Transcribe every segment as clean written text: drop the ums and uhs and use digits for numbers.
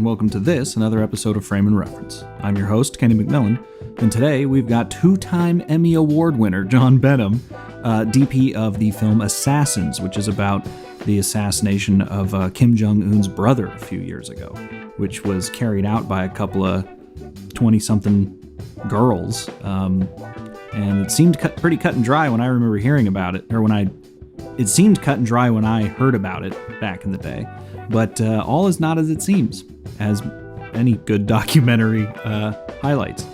and welcome to this, another episode of Frame and Reference. I'm your host, Kenny McMillan, and today we've got two-time Emmy Award winner John Benam, DP of the film Assassins, which is about the assassination of Kim Jong-un's brother a few years ago, which was carried out by a couple of 20-something girls, and it seemed pretty cut and dry when I remember hearing about it, or it seemed cut and dry when I heard about it back in the day. But all is not as it seems, as any good documentary highlights.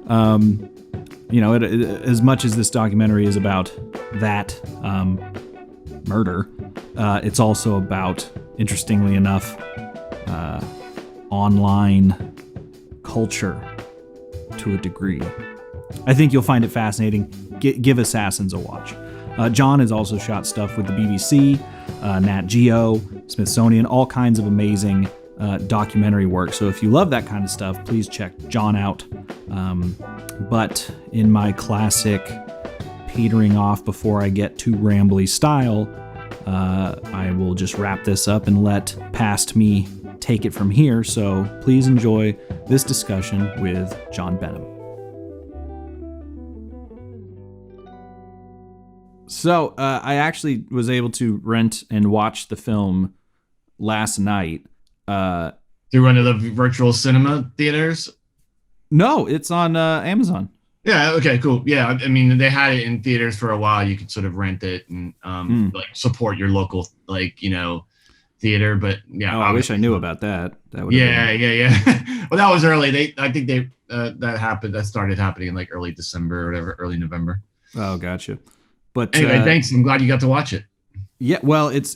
As much as this documentary is about that murder, it's also about, interestingly enough, online culture to a degree. I think you'll find it fascinating. Give Assassins a watch. John has also shot stuff with the BBC, Nat Geo, Smithsonian, all kinds of amazing documentary work. So if you love that kind of stuff, please check John out. But in my classic petering off before I get too rambly style, I will just wrap this up and let past me take it from here. So please enjoy this discussion with John Benam. So I actually was able to rent and watch the film last night. Through one of the virtual cinema theaters? No, it's on Amazon. Yeah, okay, cool. Yeah, I mean, they had it in theaters for a while. You could sort of rent it and support your local, theater. But yeah, I wish I knew about that. Yeah. Well, that was early. I think that started happening in early December or whatever, early November. Oh, gotcha. But anyway, thanks. I'm glad you got to watch it. Yeah, well, it's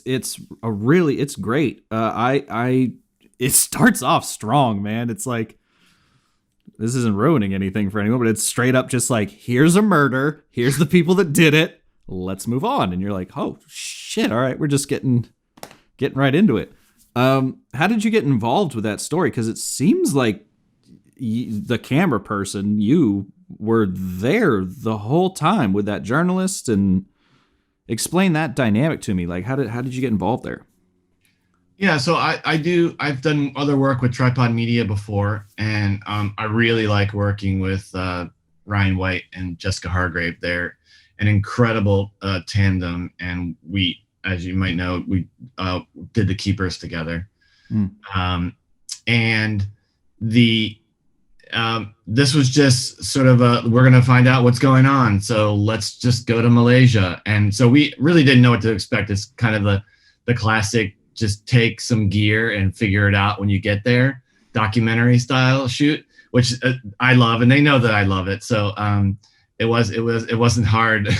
great. It starts off strong, man. It's like, this isn't ruining anything for anyone, but it's straight up just like, here's a murder, here's the people that did it, let's move on. And you're like, oh shit, all right, we're just getting right into it. How did you get involved with that story? Because it seems like the camera person, you were there the whole time with that journalist, and explain that dynamic to me. Like, how did you get involved there? Yeah, so I've done other work with Tripod Media before, and I really like working with Ryan White and Jessica Hargrave. They're an incredible tandem, and we, as you might know, we did The Keepers together. And this was just sort of we're going to find out what's going on, so let's just go to Malaysia. And so we really didn't know what to expect. It's kind of the classic, just take some gear and figure it out when you get there, documentary style shoot, which I love, and they know that I love it. So it wasn't hard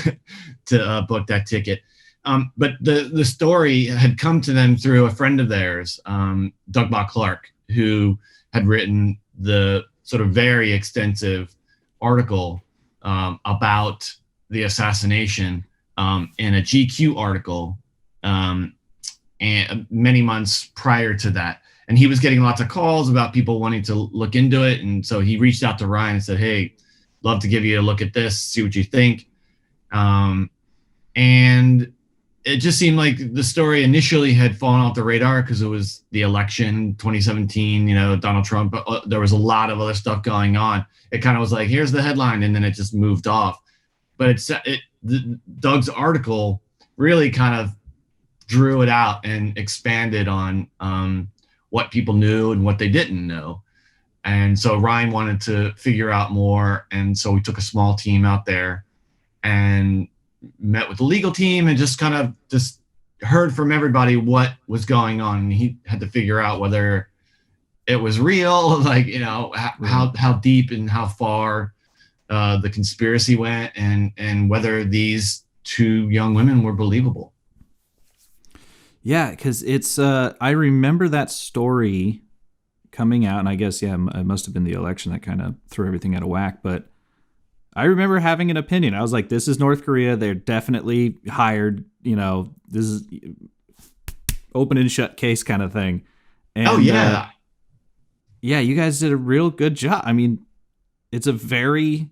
to book that ticket. But the story had come to them through a friend of theirs, Doug Clark, who had written the sort of very extensive article about the assassination in a GQ article and many months prior to that. And he was getting lots of calls about people wanting to look into it. And so he reached out to Ryan and said, hey, love to give you a look at this, see what you think. And it just seemed like the story initially had fallen off the radar because it was the election, 2017, Donald Trump. There was a lot of other stuff going on. It kind of was like, here's the headline, and then it just moved off. But Doug's article really kind of drew it out and expanded on what people knew and what they didn't know. And so Ryan wanted to figure out more. And so we took a small team out there and met with the legal team and just kind of just heard from everybody what was going on. And he had to figure out whether it was real, how deep and how far the conspiracy went, and whether these two young women were believable. Yeah, because it's I remember that story coming out, and I guess, it must have been the election that kind of threw everything out of whack, but I remember having an opinion. I was like, this is North Korea. They're definitely hired. This is open and shut case kind of thing. And, oh, yeah. You guys did a real good job. I mean, it's a very...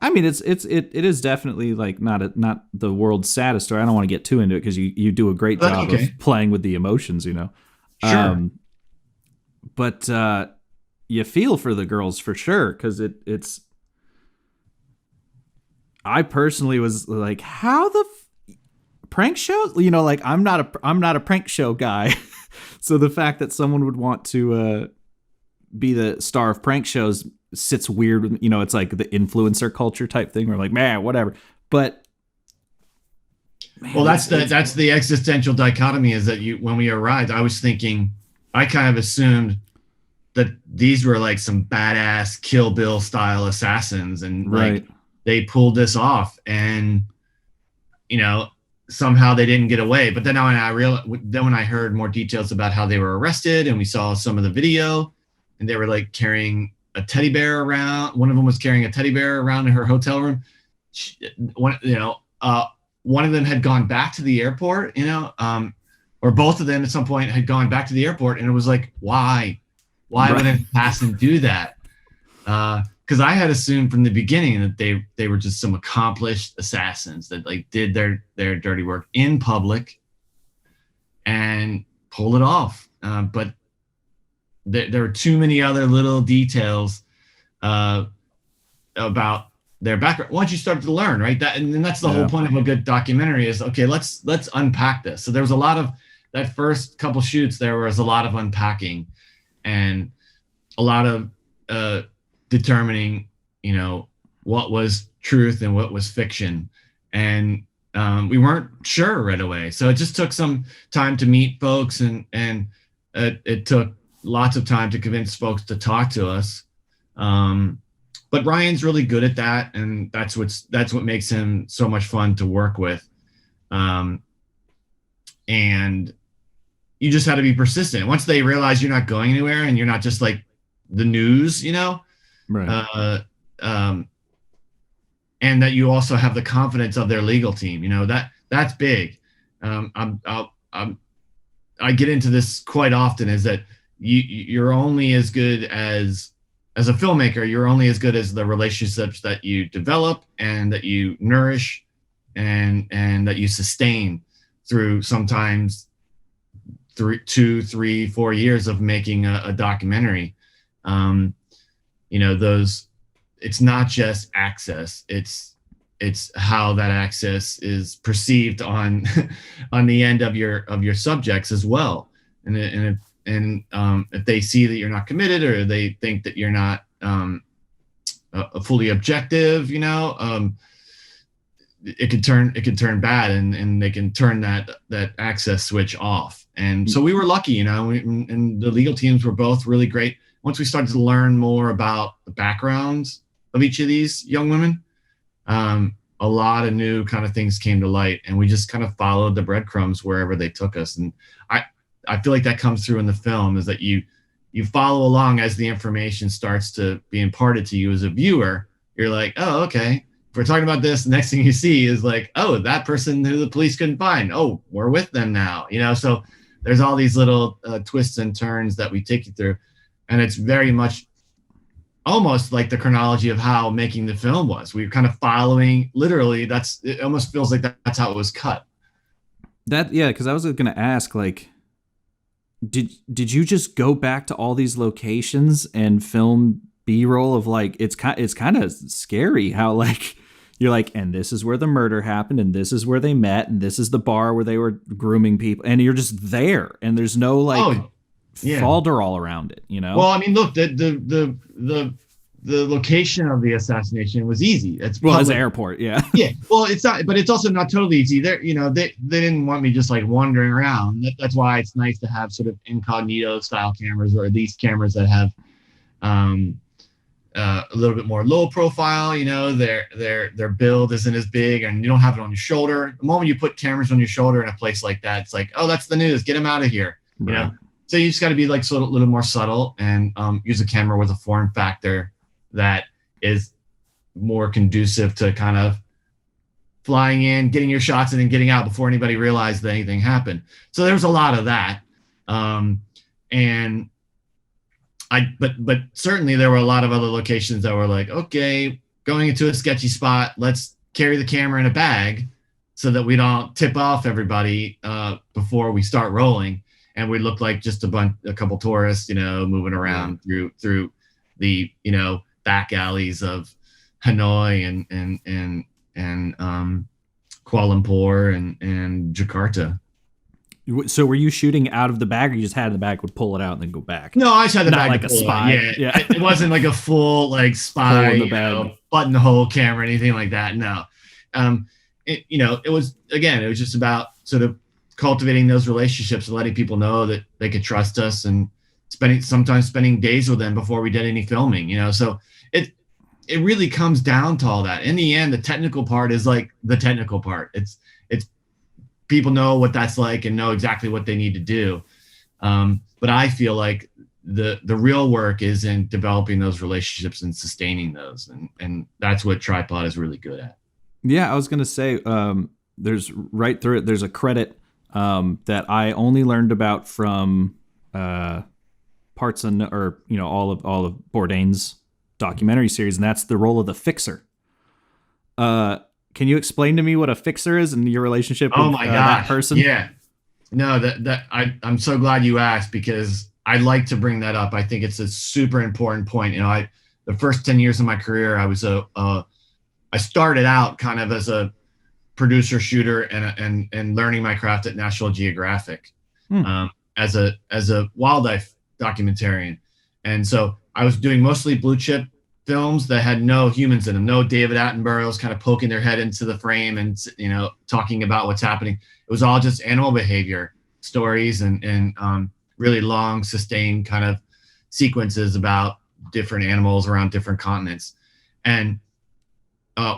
it is definitely not the world's saddest story. I don't want to get too into it because you do a great job of playing with the emotions, Sure. but you feel for the girls for sure, because it's. I personally was like, how the prank shows? You know, like I'm not a prank show guy, so the fact that someone would want to be the star of prank shows sits weird with, you know, it's like the influencer culture type thing where like, man, whatever. But man, well, that's the existential dichotomy, is that when we arrived, I was thinking, I kind of assumed that these were like some badass Kill Bill style assassins, and like they pulled this off, and you know, somehow they didn't get away. But then when I heard more details about how they were arrested, and we saw some of the video, and they were like carrying a teddy bear around. One of them was carrying a teddy bear around in her hotel room. One of them had gone back to the airport, you know, or both of them at some point had gone back to the airport, and it was like, why would an assassin do that? Because I had assumed from the beginning that they were just some accomplished assassins that like did their dirty work in public and pulled it off. But there are too many other little details about their background once you start to learn, right? And that's the whole point of a good documentary is, okay, let's unpack this. So there was a lot of that first couple shoots. There was a lot of unpacking and a lot of determining, you know, what was truth and what was fiction. And we weren't sure right away. So it just took some time to meet folks, and it took lots of time to convince folks to talk to us. But Ryan's really good at that, and that's what makes him so much fun to work with. And you just had to be persistent. Once they realize you're not going anywhere and you're not just like the news, you know, right. And that you also have the confidence of their legal team, you know, that's big. I get into this quite often, is that you're only as good as a filmmaker, you're only as good as the relationships that you develop and that you nourish and that you sustain through sometimes 2, 3, 4 years of making a documentary. You know, it's not just access, it's how that access is perceived on the end of your subjects as well. And if they see that you're not committed, or they think that you're not fully objective, you know, it could turn bad, and they can turn that access switch off. And so we were lucky, you know, and the legal teams were both really great. Once we started to learn more about the backgrounds of each of these young women, a lot of new kind of things came to light, and we just kind of followed the breadcrumbs wherever they took us. And I feel like that comes through in the film, is that you follow along as the information starts to be imparted to you as a viewer. You're like, oh, okay, if we're talking about this, the next thing you see is like, oh, that person who the police couldn't find, oh, we're with them now, you know. So there's all these little twists and turns that we take you through, and it's very much almost like the chronology of how making the film was. We're kind of following, literally, it almost feels like that's how it was cut. Because I was going to ask, like, did you just go back to all these locations and film B-roll of, like, it's kind of scary how, like, you're like, and this is where the murder happened, and this is where they met, and this is the bar where they were grooming people, and you're just there, and there's no like falderall around it, you know? Well, I mean, look, the location of the assassination was easy. It's an airport, yeah. Yeah. Well, it's not, but it's also not totally easy. You know, they didn't want me just like wandering around. That's why it's nice to have sort of incognito style cameras, or these cameras that have a little bit more low profile. You know, their build isn't as big, and you don't have it on your shoulder. The moment you put cameras on your shoulder in a place like that, it's like, oh, that's the news. Get them out of here. Right. You know. So you just got to be like sort of a little more subtle, and use a camera with a form factor that is more conducive to kind of flying in, getting your shots, and then getting out before anybody realized that anything happened. So there was a lot of that. But certainly there were a lot of other locations that were like, okay, going into a sketchy spot, let's carry the camera in a bag so that we don't tip off everybody before we start rolling. and we looked like just a couple tourists, moving around through the back alleys of Hanoi and Kuala Lumpur and Jakarta. So were you shooting out of the bag, or you just had the bag, would pull it out and then go back? No, I just had the bag like a spy. Yeah. It wasn't like a full like spy in the bag. buttonhole camera, anything like that. No. It was just about sort of cultivating those relationships and letting people know that they could trust us, and sometimes spending days with them before we did any filming. So it really comes down to all that. In the end, the technical part is like the technical part. It's people know what that's like and know exactly what they need to do. But I feel like the real work is in developing those relationships and sustaining those. And that's what Tripod is really good at. Yeah, I was going to say, there's right through it, there's a credit that I only learned about from parts of, or all of Bourdain's documentary series, and that's the role of the fixer. Can you explain to me what a fixer is and your relationship with that person? Yeah. No, I'm so glad you asked, because I'd like to bring that up. I think it's a super important point. The first 10 years of my career, I started out kind of as a producer shooter and learning my craft at National Geographic as a wildlife documentarian. And so I was doing mostly blue chip films that had no humans in them, no David Attenboroughs kind of poking their head into the frame and talking about what's happening. It was all just animal behavior stories and really long sustained kind of sequences about different animals around different continents. And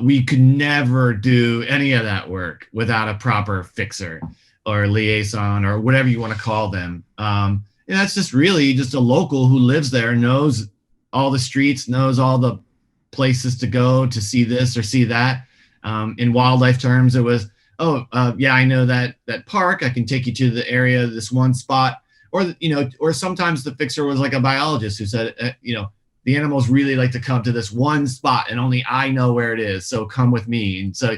we could never do any of that work without a proper fixer or liaison or whatever you want to call them. And that's just really just a local who lives there, knows all the streets, knows all the places to go to see this or see that. In wildlife terms, it was, I know that park. I can take you to the area, this one spot. Or sometimes the fixer was like a biologist who said, the animals really like to come to this one spot and only I know where it is. So come with me. And so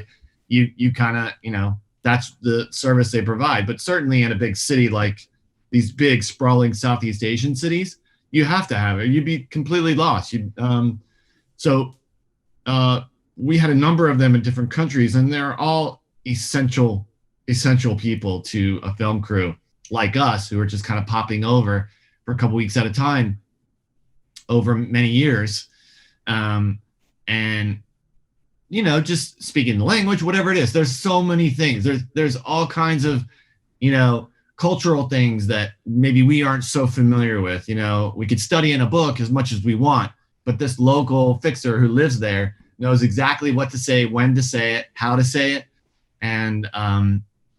you kind of, that's the service they provide. But certainly in a big city like these big sprawling Southeast Asian cities, you have to have it. You'd be completely lost. So we had a number of them in different countries, and they're all essential people to a film crew like us, who are just kind of popping over for a couple weeks at a time over many years. Just speaking the language, whatever it is. There's so many things. There's all kinds of, cultural things that maybe we aren't so familiar with. We could study in a book as much as we want, but this local fixer who lives there knows exactly what to say, when to say it, how to say it. And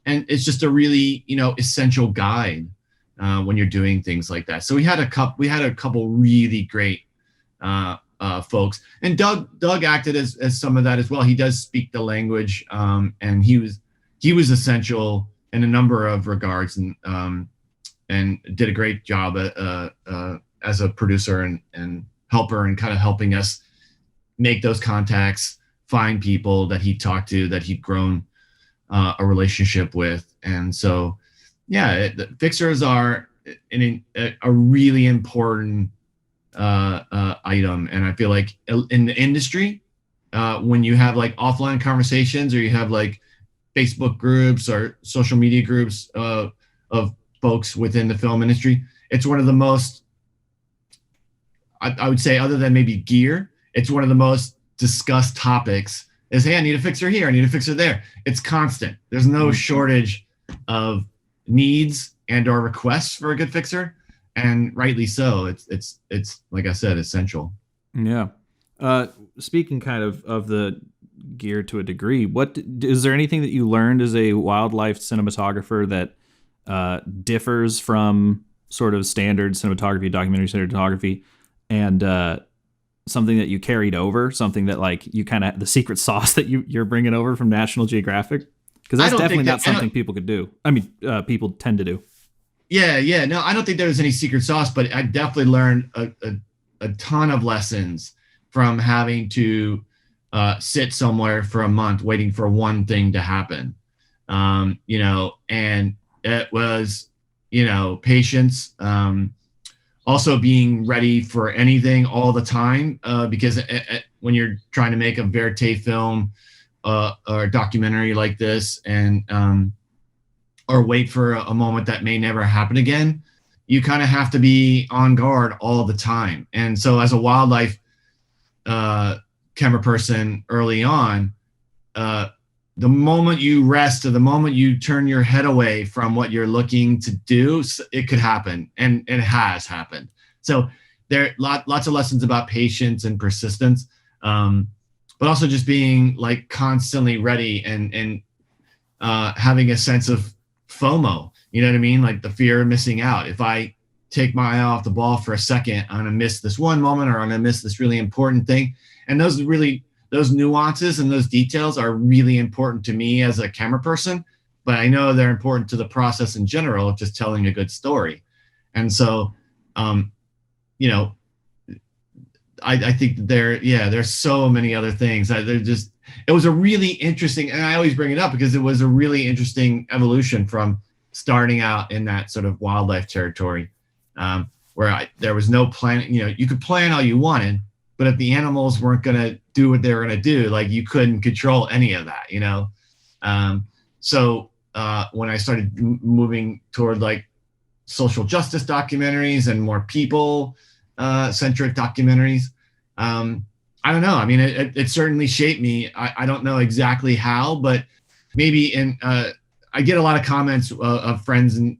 it's just a really, essential guide when you're doing things like that. So we had a couple really great folks, and Doug acted as some of that as well. He does speak the language, and he was essential in a number of regards, and did a great job as a producer and helper, and kind of helping us make those contacts, find people that he talked to, that he'd grown a relationship with. And so, the fixers are a really important item. And I feel like in the industry, when you have like offline conversations, or you have like Facebook groups or social media groups of folks within the film industry, it's one of the most, I would say, other than maybe gear, it's one of the most discussed topics is, hey, I need a fixer here, I need a fixer there. It's constant. There's no shortage of needs and or requests for a good fixer, and rightly so. It's like I said, essential. Yeah. Speaking kind of the gear to a degree, is there anything that you learned as a wildlife cinematographer that differs from sort of standard cinematography, documentary cinematography, and something that you carried over, something that like you kind of the secret sauce that you're bringing over from National Geographic? Because that's definitely not something people could do. I mean, people tend to do. Yeah. No, I don't think there was any secret sauce, but I definitely learned a ton of lessons from having to sit somewhere for a month waiting for one thing to happen. And it was patience, also being ready for anything all the time, because when you're trying to make a verite film or a documentary like this, and or wait for a moment that may never happen again, you kind of have to be on guard all the time. And so as a wildlife camera person early on, the moment you rest or the moment you turn your head away from what you're looking to do, it could happen, and it has happened. So there are lots of lessons about patience and persistence, but also just being like constantly ready, and having a sense of FOMO. You know what I mean? Like the fear of missing out. If I take my eye off the ball for a second, I'm gonna miss this one moment, or I'm gonna miss this really important thing. And those nuances and those details are really important to me as a camera person, but I know they're important to the process in general of just telling a good story. And so, I think there's so many other things. It was a really interesting, and I always bring it up because it was a really interesting evolution from starting out in that sort of wildlife territory, where there was no plan. You could plan all you wanted, but if the animals weren't going to do what they were going to do, like, you couldn't control any of that, So when I started moving toward like social justice documentaries and more people centric documentaries, I don't know. I mean, it certainly shaped me. I don't know exactly how, but maybe I get a lot of comments of friends and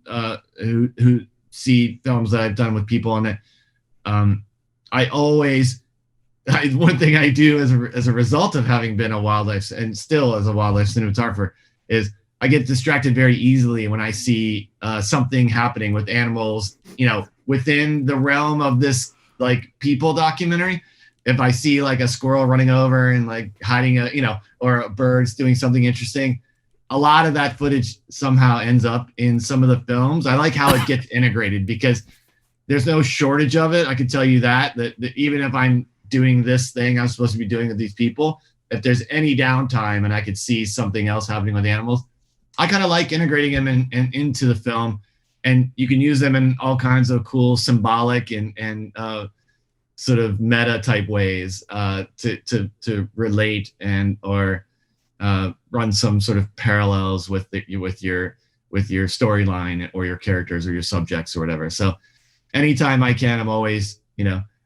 who see films that I've done with people, and one thing I do as a result of having been a wildlife, and still as a wildlife cinematographer, is I get distracted very easily when I see something happening with animals, within the realm of this like people documentary. If I see like a squirrel running over and like hiding or a bird's doing something interesting, a lot of that footage somehow ends up in some of the films. I like how it gets integrated because there's no shortage of it. I can tell you that even if I'm doing this thing I'm supposed to be doing with these people, if there's any downtime and I could see something else happening with animals, I kind of like integrating them into the film, and you can use them in all kinds of cool symbolic and sort of meta type ways to relate or run some sort of parallels with your storyline or your characters or your subjects or whatever. So anytime I can, I'm always,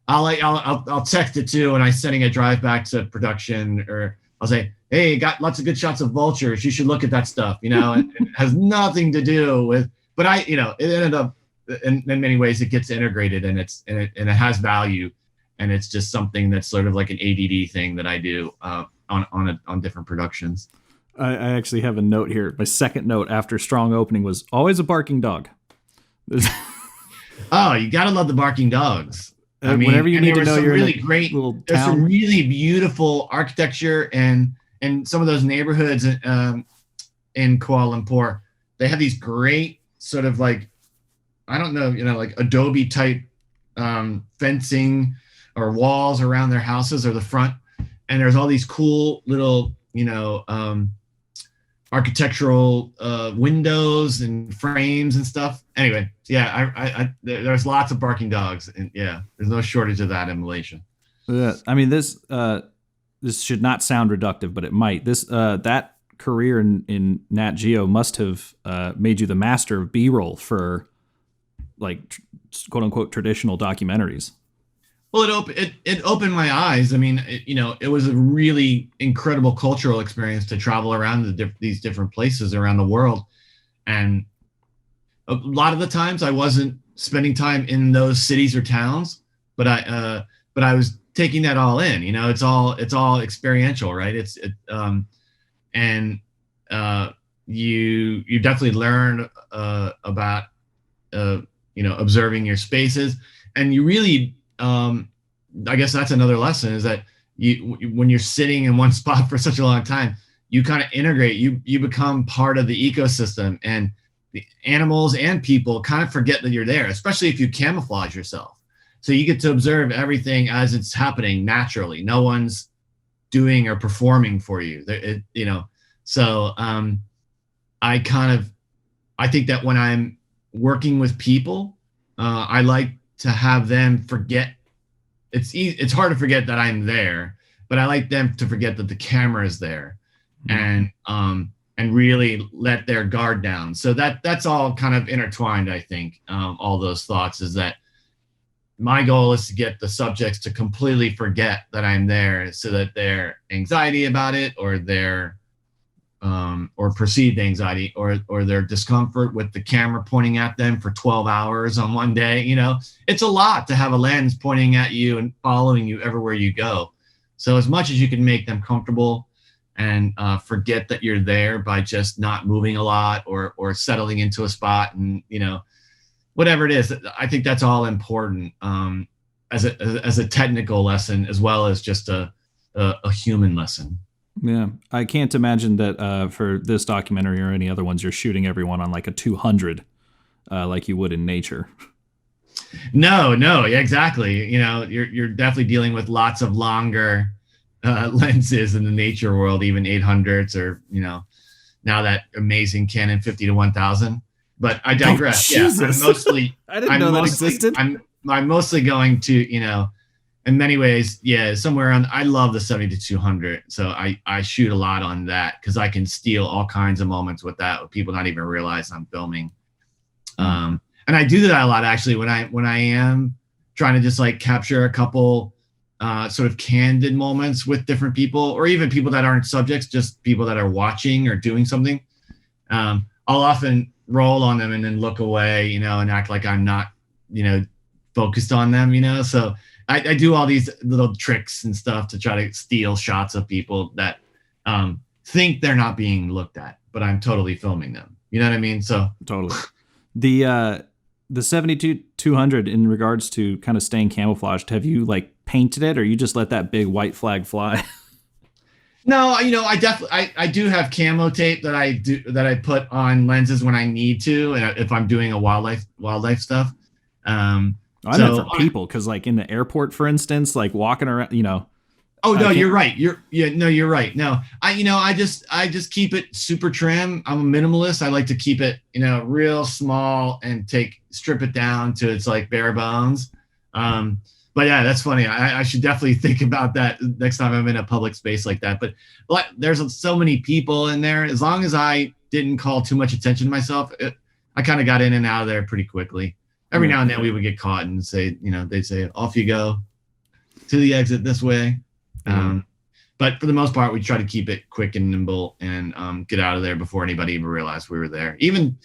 I'll text it too when I'm sending a drive back to production, or I'll say, hey, got lots of good shots of vultures. You should look at that stuff, it has nothing to do with, but it ended up in many ways it gets integrated, and it has value, and it's just something that's sort of like an ADD thing that I do on different productions. I actually have a note here. My second note after strong opening was always a barking dog. Oh, you gotta love the barking dogs. I mean, whenever you need to know you're really in a great little there's town. some really beautiful architecture and some of those neighborhoods in Kuala Lumpur. They have these great sort of like, I don't know, like adobe type fencing or walls around their houses or the front, and there's all these cool little architectural windows and frames and stuff. Anyway, yeah, there's lots of barking dogs, and yeah, there's no shortage of that in Malaysia. Yeah, I mean, this should not sound reductive, but it might. That career in Nat Geo must have made you the master of B-roll for like quote unquote traditional documentaries. Well, it opened my eyes. I mean, it was a really incredible cultural experience to travel around these different places around the world. And a lot of the times I wasn't spending time in those cities or towns, but I was taking that all in. It's all experiential, right? You definitely learn about observing your spaces, and you really. I guess that's another lesson, is that when you're sitting in one spot for such a long time, you kind of integrate, you become part of the ecosystem, and the animals and people kind of forget that you're there, especially if you camouflage yourself. So you get to observe everything as it's happening naturally. No one's doing or performing for you. So I think that when working with people, I like to have them forget. It's hard to forget that I'm there, but I like them to forget that the camera is there, and really let their guard down. So that's all kind of intertwined. I think all those thoughts is that my goal is to get the subjects to completely forget that I'm there, so that their anxiety about it, or their or perceived anxiety, or their discomfort with the camera pointing at them for 12 hours on one day. It's a lot to have a lens pointing at you and following you everywhere you go. So as much as you can make them comfortable and forget that you're there by just not moving a lot, or settling into a spot, and whatever it is, I think that's all important as a technical lesson, as well as just a human lesson. Yeah, I can't imagine that for this documentary or any other ones, you're shooting everyone on like a 200, like you would in nature. No, exactly. You're definitely dealing with lots of longer lenses in the nature world, even 800s, or now that amazing Canon 50-1000. But I digress. Oh, Jesus. I'm mostly. I didn't know that existed. I'm mostly going to in many ways, somewhere around. I love the 70-200, so I shoot a lot on that because I can steal all kinds of moments with that, with people not even realize I'm filming. And I do that a lot actually when I am trying to just like capture a couple sort of candid moments with different people, or even people that aren't subjects, just people that are watching or doing something. I'll often roll on them and then look away, and act like I'm not, focused on them, So I do all these little tricks and stuff to try to steal shots of people that think they're not being looked at, but I'm totally filming them. You know what I mean? So totally. The 70-200, in regards to kind of staying camouflaged, have you like painted it, or you just let that big white flag fly? No, I do have camo tape that I put on lenses when I need to, and if I'm doing a wildlife stuff. I know for people, because like in the airport, for instance, like walking around, Oh no, you're right. You're right. No, I just keep it super trim. I'm a minimalist. I like to keep it, real small and strip it down to its like bare bones. But yeah, that's funny. I should definitely think about that next time I'm in a public space like that. But there's so many people in there. As long as I didn't call too much attention to myself, I kind of got in and out of there pretty quickly. Every now and then we would get caught and say, they'd say, off you go to the exit this way. But for the most part, we try to keep it quick and nimble and get out of there before anybody even realized we were there. Even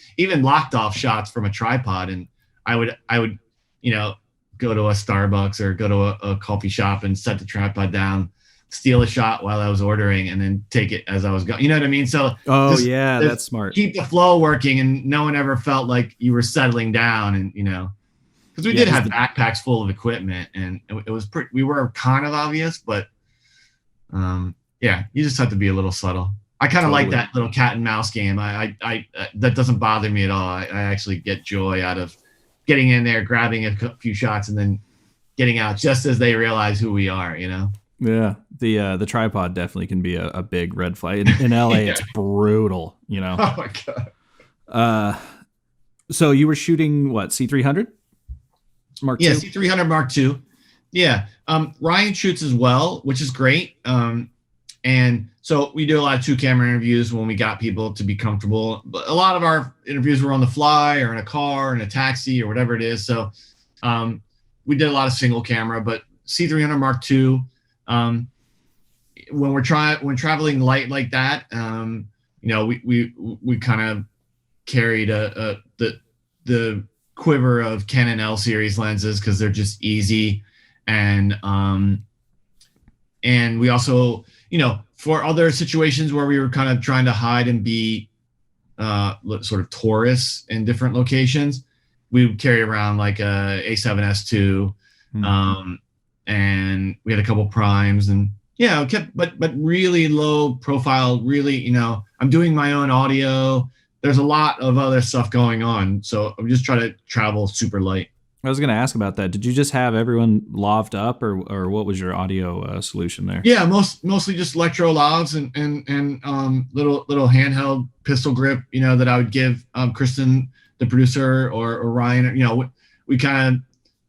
locked off shots from a tripod, and I would go to a Starbucks or go to a coffee shop and set the tripod down, steal a shot while I was ordering, and then take it as I was going. You know what I mean? So that's smart. Keep the flow working, and no one ever felt like you were settling down, and because we did have backpacks full of equipment, and it was we were kind of obvious, but you just have to be a little subtle. I kind of like that little cat and mouse game. I that doesn't bother me at all. I actually get joy out of getting in there, grabbing a few shots, and then getting out just as they realize who we are. Yeah, the tripod definitely can be a big red flag. In LA, it's brutal. Oh my god. So you were shooting what, C300 Mark II? Yeah, C300 Mark II. Yeah. Ryan shoots as well, which is great. And so we do a lot of 2-camera interviews when we got people to be comfortable. But a lot of our interviews were on the fly or in a car, in a taxi, or whatever it is. So we did a lot of single camera, but C300 Mark II, when traveling light like that, we kind of carried the quiver of Canon L series lenses because they're just easy. And we also, for other situations where we were kind of trying to hide and be sort of tourists in different locations, we would carry around like a A7S2, and we had a couple primes, and but really low profile. Really, I'm doing my own audio. There's a lot of other stuff going on, so I'm just trying to travel super light. I was going to ask about that. Did you just have everyone laved up, or what was your audio solution there? Yeah, mostly just electro lavs and little handheld pistol grip, that I would give Kristen the producer or Ryan, we kind of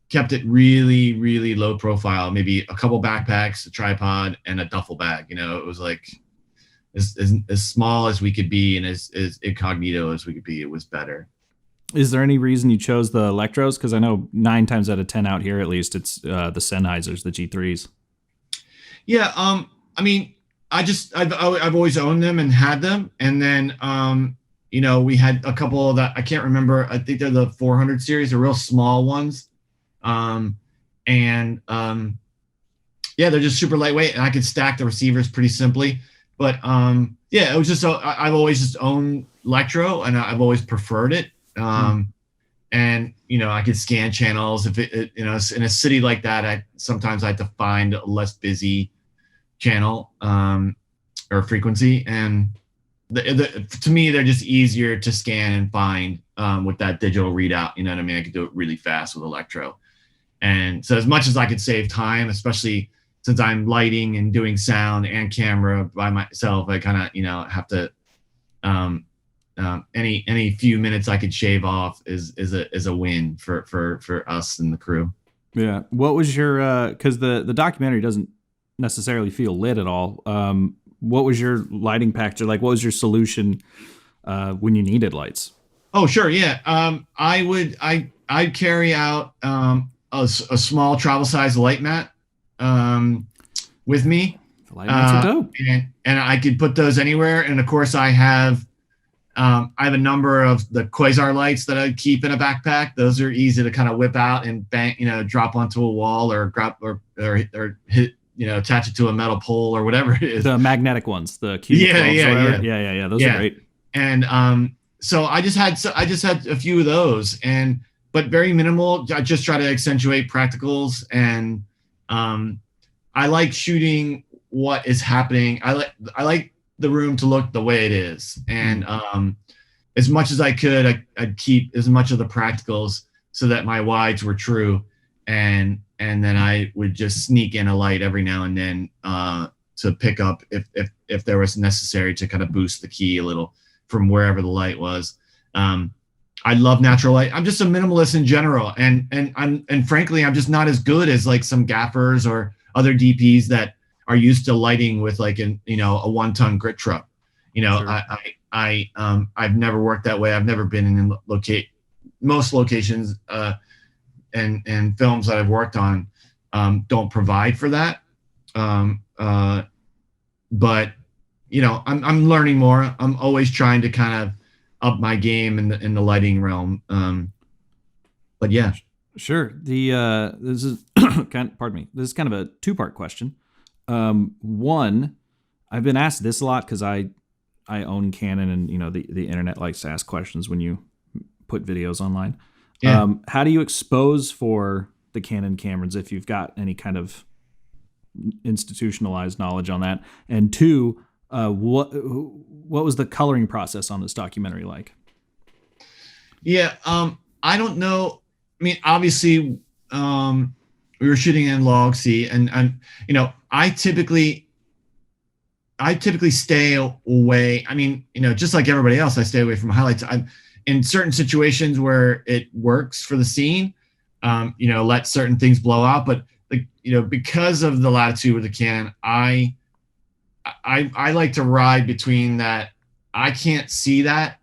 kept it really, really low profile, maybe a couple backpacks, a tripod, and a duffel bag. It was like as small as we could be and as incognito as we could be. It was better. Is there any reason you chose the Electros? Because I know 9 times out of 10 out here, at least, it's the Sennheisers, the G3s. Yeah. I mean, I've always owned them and had them. And then, we had a couple that I can't remember. I think they're the 400 series, the real small ones. Yeah, they're just super lightweight and I could stack the receivers pretty simply. But, yeah, it was just, I've always just owned Electro and I've always preferred it. And, I could scan channels if it in a city like that. Sometimes I had to find a less busy channel, or frequency. And to me, they're just easier to scan and find, with that digital readout. You know what I mean? I could do it really fast with Electro. And so as much as I could save time, especially since I'm lighting and doing sound and camera by myself, I kind of, have to, any few minutes I could shave off is a win for us and the crew. Yeah. What was your, because the documentary doesn't necessarily feel lit at all. What was your lighting package? Like, what was your solution when you needed lights? Oh, sure. Yeah. I'd carry out a small travel size light mat with me. The light mats are dope. And I could put those anywhere. And of course I have a number of the quasar lights that I keep in a backpack. Those are easy to kind of whip out and bang, drop onto a wall or grab or hit, attach it to a metal pole or whatever it is. The magnetic ones, the Q12s. Yeah. Those are great. And so I just had a few of those, but very minimal. I just try to accentuate practicals, and I like shooting what is happening. I like the room to look the way it is, and as much as I could, I'd keep as much of the practicals so that my wides were true, and then I would just sneak in a light every now and then to pick up if there was necessary to kind of boost the key a little from wherever the light was. I love natural light. I'm just a minimalist in general, and frankly, I'm just not as good as like some gaffers or other DPs that are used to lighting with like a 1-ton grit truck. Sure. I've never worked that way. I've never been in most locations and films that I've worked on don't provide for that. But I'm learning more. I'm always trying to kind of up my game in the lighting realm. But yeah. Sure. This is pardon me. This is kind of a 2-part question. One, I've been asked this a lot because I own Canon, and the internet likes to ask questions when you put videos online. Yeah. How do you expose for the Canon cameras if you've got any kind of institutionalized knowledge on that? And 2, what was the coloring process on this documentary like? Yeah, I don't know. I mean, obviously, we were shooting in log C, and I typically stay away. I mean, just like everybody else, I stay away from highlights. In certain situations where it works for the scene, let certain things blow out. But because of the latitude with the Canon, I like to ride between that. I can't see that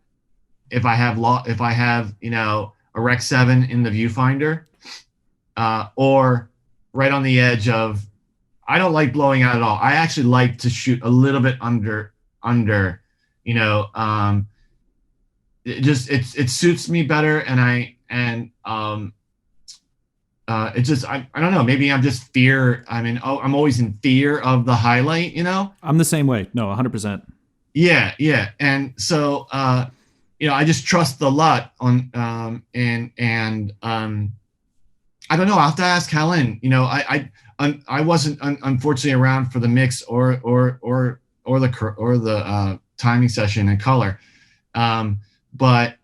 if I have a Rec 7 in the viewfinder, or right on the edge of. I don't like blowing out at all. I actually like to shoot a little bit under. It suits me better, and it just I don't know. Maybe I'm just fear. I mean, I'm always in fear of the highlight. I'm the same way. No, 100%. Yeah, and so I just trust the LUT on I don't know. I'll have to ask Helen. I wasn't unfortunately around for the mix or the timing session and color, but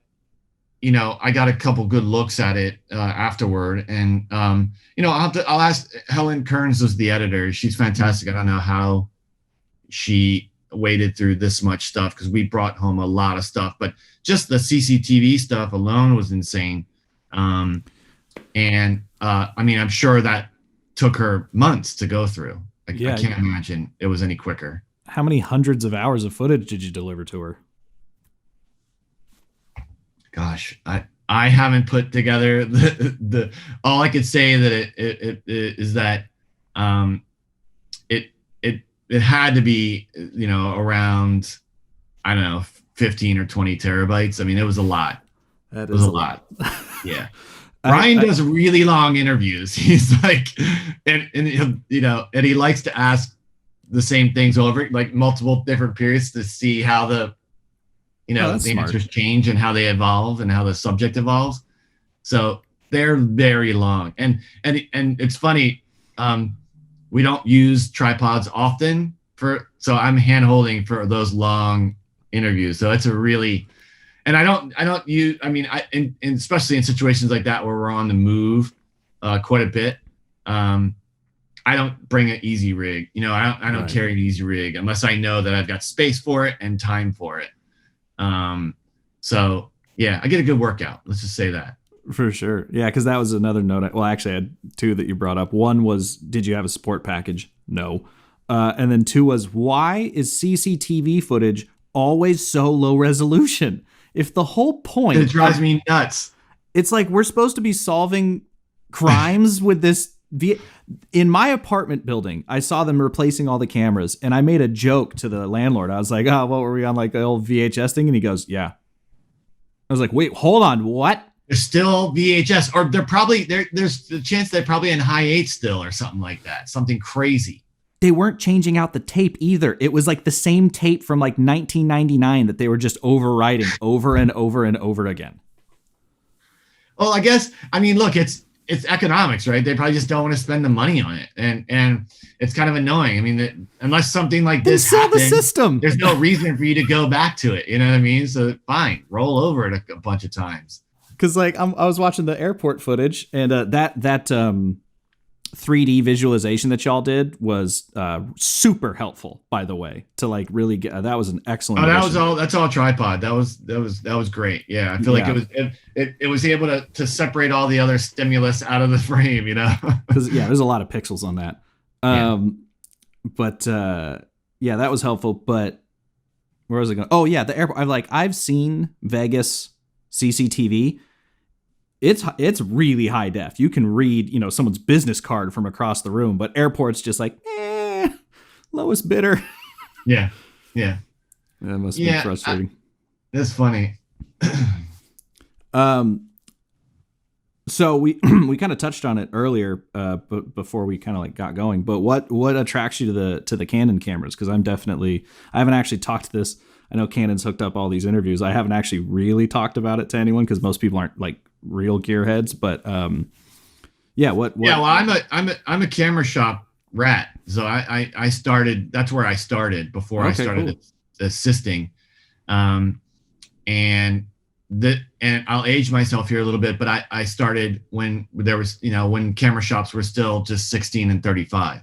I got a couple good looks at it afterward, and I'll ask Helen Kearns, was the editor. She's fantastic. I don't know how she waded through this much stuff because we brought home a lot of stuff, but just the CCTV stuff alone was insane. I mean, I'm sure that took her months to go through. I can't imagine it was any quicker. How many hundreds of hours of footage did you deliver to her? Gosh, I haven't put together the all I could say that it is that it had to be, you know, around, I don't know, 15 or 20 terabytes. I mean, it was a lot. That is a lot. Yeah. Ryan does really long interviews. He's like, and you know, and he likes to ask the same things over, like multiple different periods to see how the, you know, the answers change and how they evolve and how the subject evolves. So they're very long. And it's funny. We don't use tripods often so I'm hand holding for those long interviews. So it's a really, and I don't use, I mean, and especially in situations like that where we're on the move quite a bit. I don't bring an easy rig, you know, I don't carry an easy rig unless I know that I've got space for it and time for it. So yeah, I get a good workout. Let's just say that. For sure. Yeah. Cause that was another note. Well, actually I had two that you brought up. One was, did you have a support package? No. And then two was, why is CCTV footage always so low resolution? If the whole point, it drives me nuts. It's like, we're supposed to be solving crimes with this. In my apartment building, I saw them replacing all the cameras and I made a joke to the landlord. I was like, oh, what were we on, like the old VHS thing? And he goes, yeah. I was like, wait, hold on. What? They're still VHS, or they're probably there's the chance they're probably in high 8 still or something like that. Something crazy. They weren't changing out the tape either. It was like the same tape from like 1999 that they were just overwriting over and over and over again. Well, I guess, I mean, look, it's economics, right? They probably just don't want to spend the money on it. And it's kind of annoying. I mean, unless something like this happens, the system. There's no reason for you to go back to it. You know what I mean? So fine, roll over it a bunch of times. Because like I was watching the airport footage, and that 3D visualization that y'all did was super helpful, by the way, to like really get that was an excellent. Oh, that's all tripod. That was great. Yeah, I feel like it was able to separate all the other stimulus out of the frame, you know. Because there's a lot of pixels on that. But that was helpful. But where was I going? Oh yeah, the airport. I've seen Vegas CCTV. It's really high def. You can read, you know, someone's business card from across the room, but airport's just like, lowest bidder. Yeah. That must be frustrating. That's funny. So we kind of touched on it earlier, but before we kind of like got going. But what attracts you to the Canon cameras? Because I haven't actually talked to this. I know Canon's hooked up all these interviews. I haven't actually really talked about it to anyone because most people aren't like real gearheads. But what? Yeah, well, I'm a camera shop rat, so I started. That's where I started before I started assisting, and I'll age myself here a little bit, but I started when there was, you know, when camera shops were still just 16 and 35.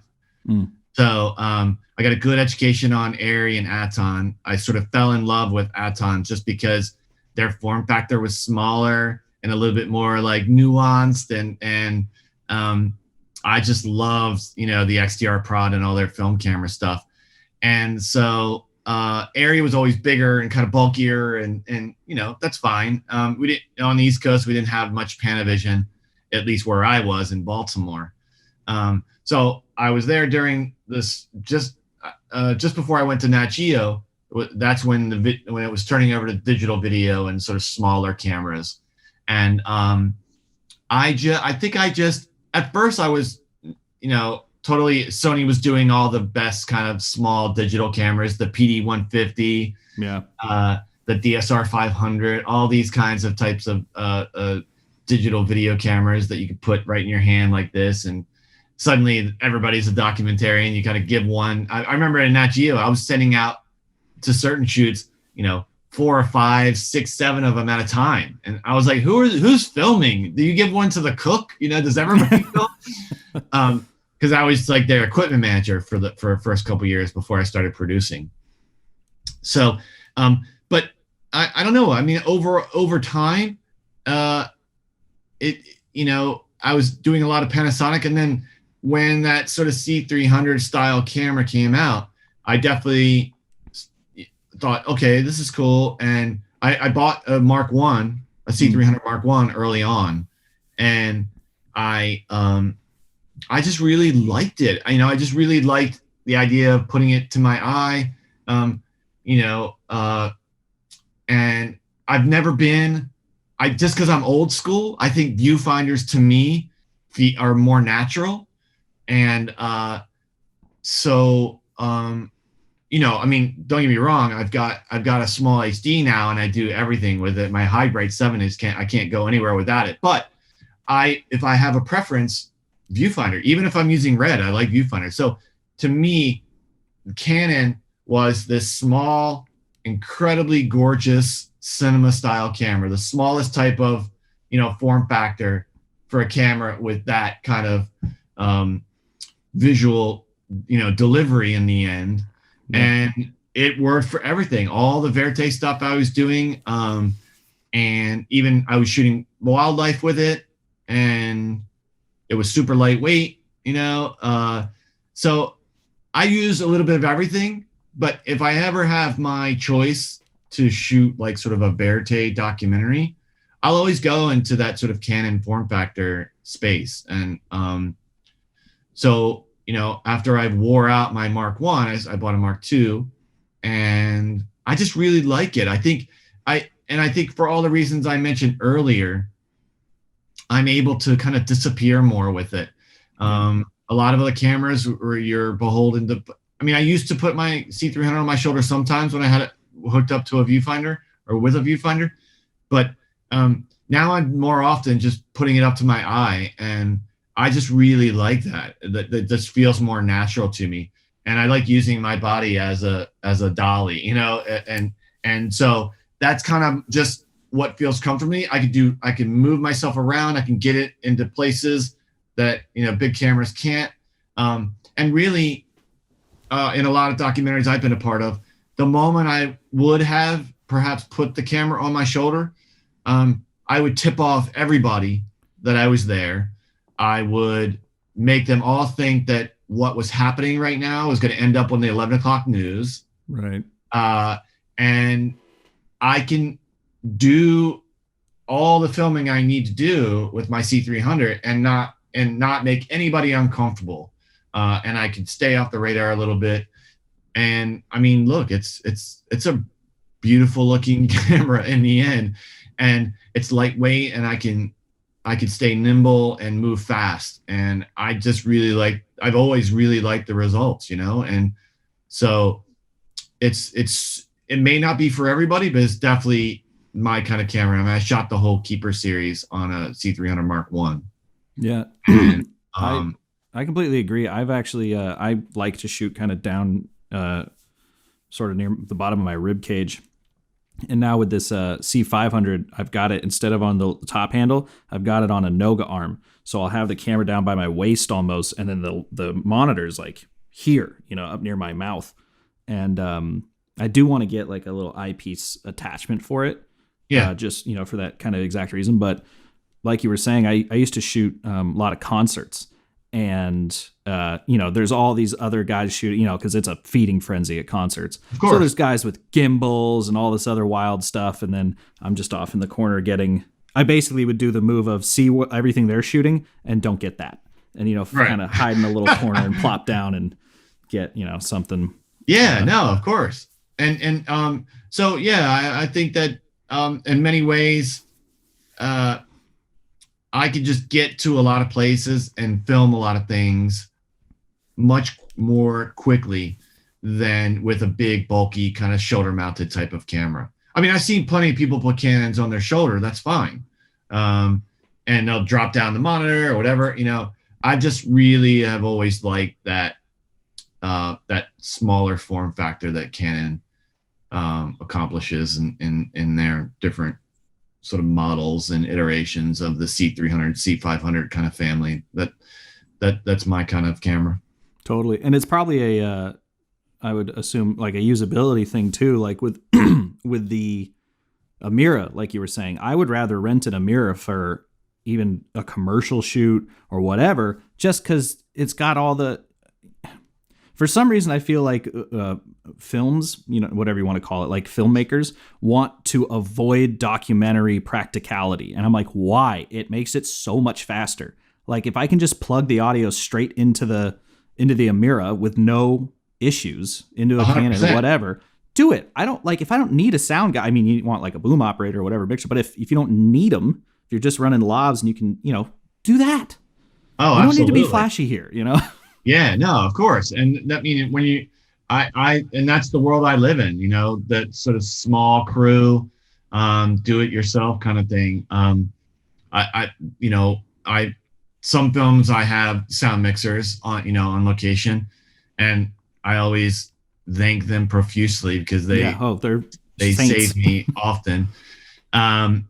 So I got a good education on Arri and Aton. I sort of fell in love with Aton just because their form factor was smaller and a little bit more like nuanced, and I just loved, you know, the XDR prod and all their film camera stuff. And so Arri was always bigger and kind of bulkier, and you know, that's fine. We didn't, on the East Coast, we didn't have much Panavision, at least where I was in Baltimore. So I was there during this just before I went to Nat Geo. That's when when it was turning over to digital video and sort of smaller cameras. And I think at first I was, you know, totally, Sony was doing all the best kind of small digital cameras, the PD 150, the DSR 500, all these kinds of types of digital video cameras that you could put right in your hand like this. And suddenly everybody's a documentarian. You kind of give one. I remember in Nat Geo, I was sending out to certain shoots, you know, 4 or 5, 6, 7 of them at a time. And I was like, who's filming? Do you give one to the cook? You know, does everybody film? Because I was like their equipment manager for the first couple of years before I started producing. So, but I don't know. I mean, over time, it I was doing a lot of Panasonic, and then when that sort of C300 style camera came out, I definitely thought, okay, this is cool, and I bought a Mark One, a C300 Mark One early on, and I just really liked it. I just really liked the idea of putting it to my eye, and I've never been. Just because I'm old school, I think viewfinders to me are more natural, and so I mean, don't get me wrong. I've got a small HD now, and I do everything with it. My high bright 7 I can't go anywhere without it. But if I have a preference, viewfinder. Even if I'm using red, I like viewfinder. So to me, Canon was this small, incredibly gorgeous cinema style camera, the smallest type of form factor for a camera with that kind of visual delivery in the end. And it worked for everything, all the Verte stuff I was doing, and even I was shooting wildlife with it, and it was super lightweight, so I use a little bit of everything. But if I ever have my choice to shoot like sort of a Verte documentary, I'll always go into that sort of Canon form factor space. And so after I wore out my Mark One, I bought a Mark Two, and I just really like it. I think for all the reasons I mentioned earlier, I'm able to kind of disappear more with it. A lot of other cameras where you're beholden to. I mean, I used to put my C300 on my shoulder sometimes when I had it hooked up to a viewfinder or with a viewfinder, but now I'm more often just putting it up to my eye, and I just really like that. That just feels more natural to me, and I like using my body as a dolly, and so that's kind of just what feels comfortable to me. I can move myself around. I can get it into places that big cameras can't. And really, in a lot of documentaries I've been a part of, the moment I would have perhaps put the camera on my shoulder, I would tip off everybody that I was there. I would make them all think that what was happening right now was going to end up on the 11 o'clock news. Right. And I can do all the filming I need to do with my C300 and not make anybody uncomfortable. And I can stay off the radar a little bit. And I mean, look, it's a beautiful looking camera in the end, and it's lightweight, and I can stay nimble and move fast. And I just really I've always really liked the results, and so it may not be for everybody, but it's definitely my kind of camera. I mean, I shot the whole Keeper series on a C300 Mark One. Yeah. And, I completely agree. I've actually, I like to shoot kind of down, sort of near the bottom of my rib cage. And now with this C500, I've got it, instead of on the top handle, I've got it on a Noga arm. So I'll have the camera down by my waist almost, and then the monitor's like here, up near my mouth. And I do want to get like a little eyepiece attachment for it. Yeah. Just, for that kind of exact reason. But like you were saying, I used to shoot a lot of concerts. And, there's all these other guys shooting, because it's a feeding frenzy at concerts. Of course. So there's guys with gimbals and all this other wild stuff. And then I'm just off in the corner I basically would do the move of see everything they're shooting and don't get that. And, Right. kind of hide in a little corner and plop down and get, something. Yeah, no, of course. And so, yeah, I think that in many ways, I could just get to a lot of places and film a lot of things much more quickly than with a big, bulky, kind of shoulder-mounted type of camera. I mean, I've seen plenty of people put Canons on their shoulder. That's fine. And they'll drop down the monitor or whatever. I just really have always liked that smaller form factor that Canon accomplishes in their different sort of models and iterations of the C300, C500 kind of family. That's my kind of camera. Totally. And it's probably I would assume like a usability thing too, like with with the Amira, like you were saying. I would rather rent an Amira for even a commercial shoot or whatever, just because it's got all the. For some reason, I feel like films, whatever you want to call it, like filmmakers want to avoid documentary practicality. And I'm like, why? It makes it so much faster. Like if I can just plug the audio straight into the Amira with no issues into a 100%. Canon or whatever, do it. I don't like if I don't need a sound guy. I mean, you want like a boom operator or whatever mixer, but if you don't need them, if you're just running lavs and you can, do that. Oh, you don't absolutely. need to be flashy here, Yeah, no, of course. And that means when and that's the world I live in, that sort of small crew, do it yourself kind of thing. Some films I have sound mixers on location, and I always thank them profusely because they save me often. And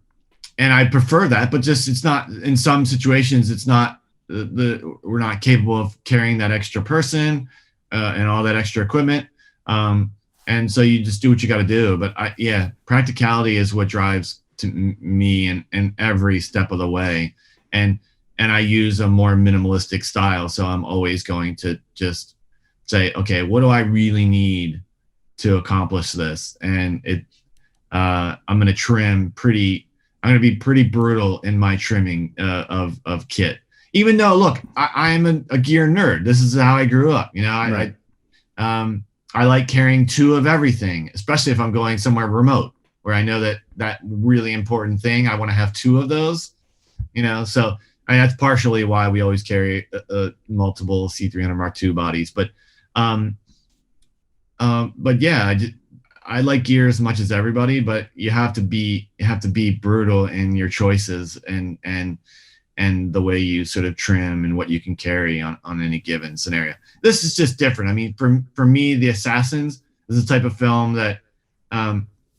I prefer that, but just, it's not, in some situations, it's not, we're not capable of carrying that extra person and all that extra equipment, and so you just do what you got to do. But practicality is what drives me in every step of the way, and I use a more minimalistic style, so I'm always going to just say, okay, what do I really need to accomplish this? And I'm going to be pretty brutal in my trimming of kit. Even though, look, I am a gear nerd. This is how I grew up. Right. I like carrying 2 of everything, especially if I'm going somewhere remote where I know that really important thing, I want to have 2 of those. So that's partially why we always carry multiple C300 Mark II bodies. But yeah, I like gear as much as everybody, but you have to be brutal in your choices and the way you sort of trim and what you can carry on any given scenario. This is just different. I mean, for me, The Assassins is the type of film that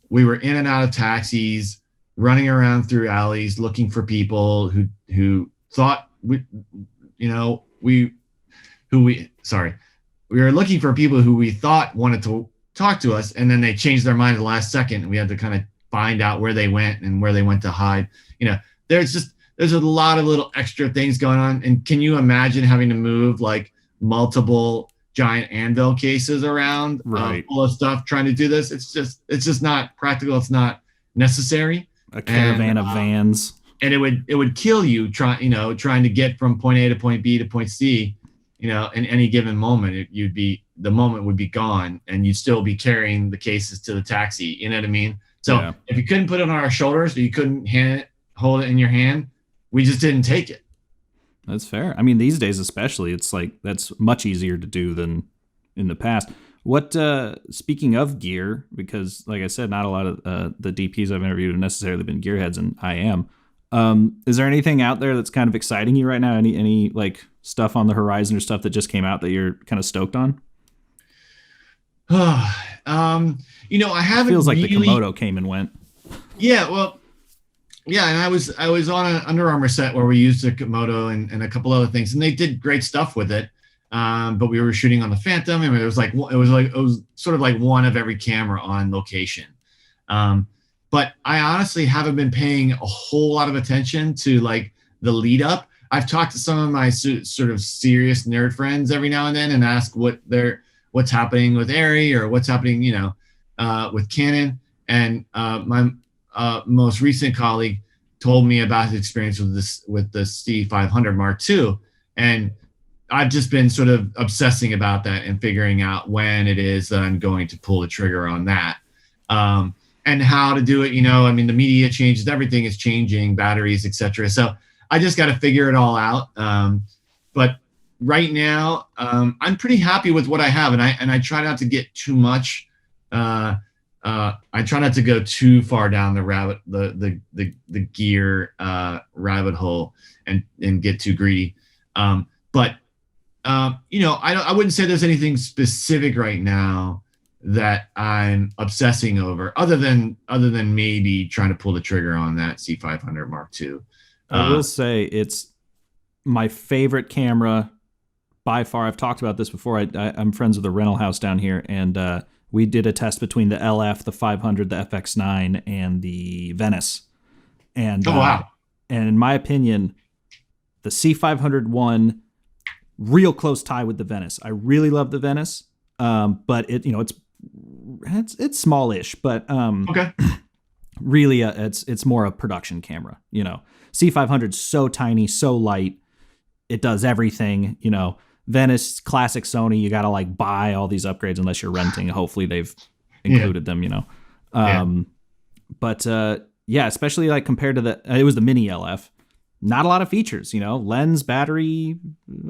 we were in and out of taxis, running around through alleys, looking for people who thought we were looking for people who we thought wanted to talk to us, and then they changed their mind at the last second, and we had to kind of find out where they went and where they went to hide. There's a lot of little extra things going on. And can you imagine having to move like multiple giant anvil cases around, right, full of stuff, trying to do this? It's just not practical. It's not necessary. A caravan of vans. And it would kill you trying to get from point A to point B to point C, in any given moment. The moment would be gone, and you'd still be carrying the cases to the taxi. You know what I mean? So if you couldn't put it on our shoulders, or you couldn't hold it in your hand, we just didn't take it. That's fair. I mean, these days especially, it's like that's much easier to do than in the past. What, speaking of gear, because like I said, not a lot of the DPs I've interviewed have necessarily been gearheads, and I am. Is there anything out there that's kind of exciting you right now? Any like stuff on the horizon or stuff that just came out that you're kind of stoked on? I haven't. It feels like the Komodo came and went. Yeah, well, yeah, and I was on an Under Armour set where we used the Komodo and a couple other things, and they did great stuff with it. But we were shooting on the Phantom, and it was sort of like one of every camera on location. But I honestly haven't been paying a whole lot of attention to like the lead up. I've talked to some of my sort of serious nerd friends every now and then and ask what's happening with Arri or what's happening, with Canon. And my most recent colleague told me about his experience with the C500 Mark II, and I've just been sort of obsessing about that and figuring out when it is that I'm going to pull the trigger on that, and how to do it. I mean, the media changes, everything is changing, batteries, etc. So I just got to figure it all out. But right now, I'm pretty happy with what I have, and I try not to get too much. I try not to go too far down the gear rabbit hole and get too greedy. But I wouldn't say there's anything specific right now that I'm obsessing over, other than maybe trying to pull the trigger on that C500 Mark II. I will say it's my favorite camera by far, I've talked about this before. I'm friends with a rental house down here, and we did a test between the LF, the 500, the FX9, and the Venice. And wow. And in my opinion, the C500 won, real close tie with the Venice. I really love the Venice, but it's smallish, but Okay. really it's more a production camera. C500's so tiny, so light, it does everything. Venice, classic Sony, you gotta like buy all these upgrades unless you're renting. Hopefully they've included them. But especially like compared to it was the mini LF. Not a lot of features, lens, battery.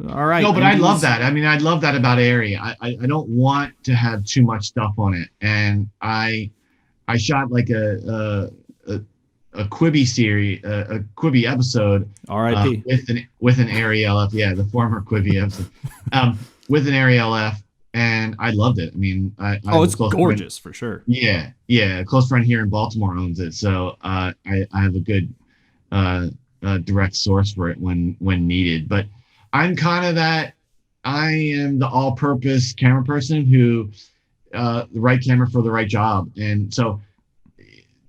All right. No, but I love that. I mean, I love that about Arri. I don't want to have too much stuff on it. And I shot like a Quibi series, a Quibi episode. R.I.P. With an Arri LF. Yeah, the former Quibi episode. With an Arri LF. And I loved it. I mean, it's gorgeous for sure. Yeah. A close friend here in Baltimore owns it. So I have a good direct source for it when needed. But I'm kind of that. I am the all-purpose camera person who the right camera for the right job. And so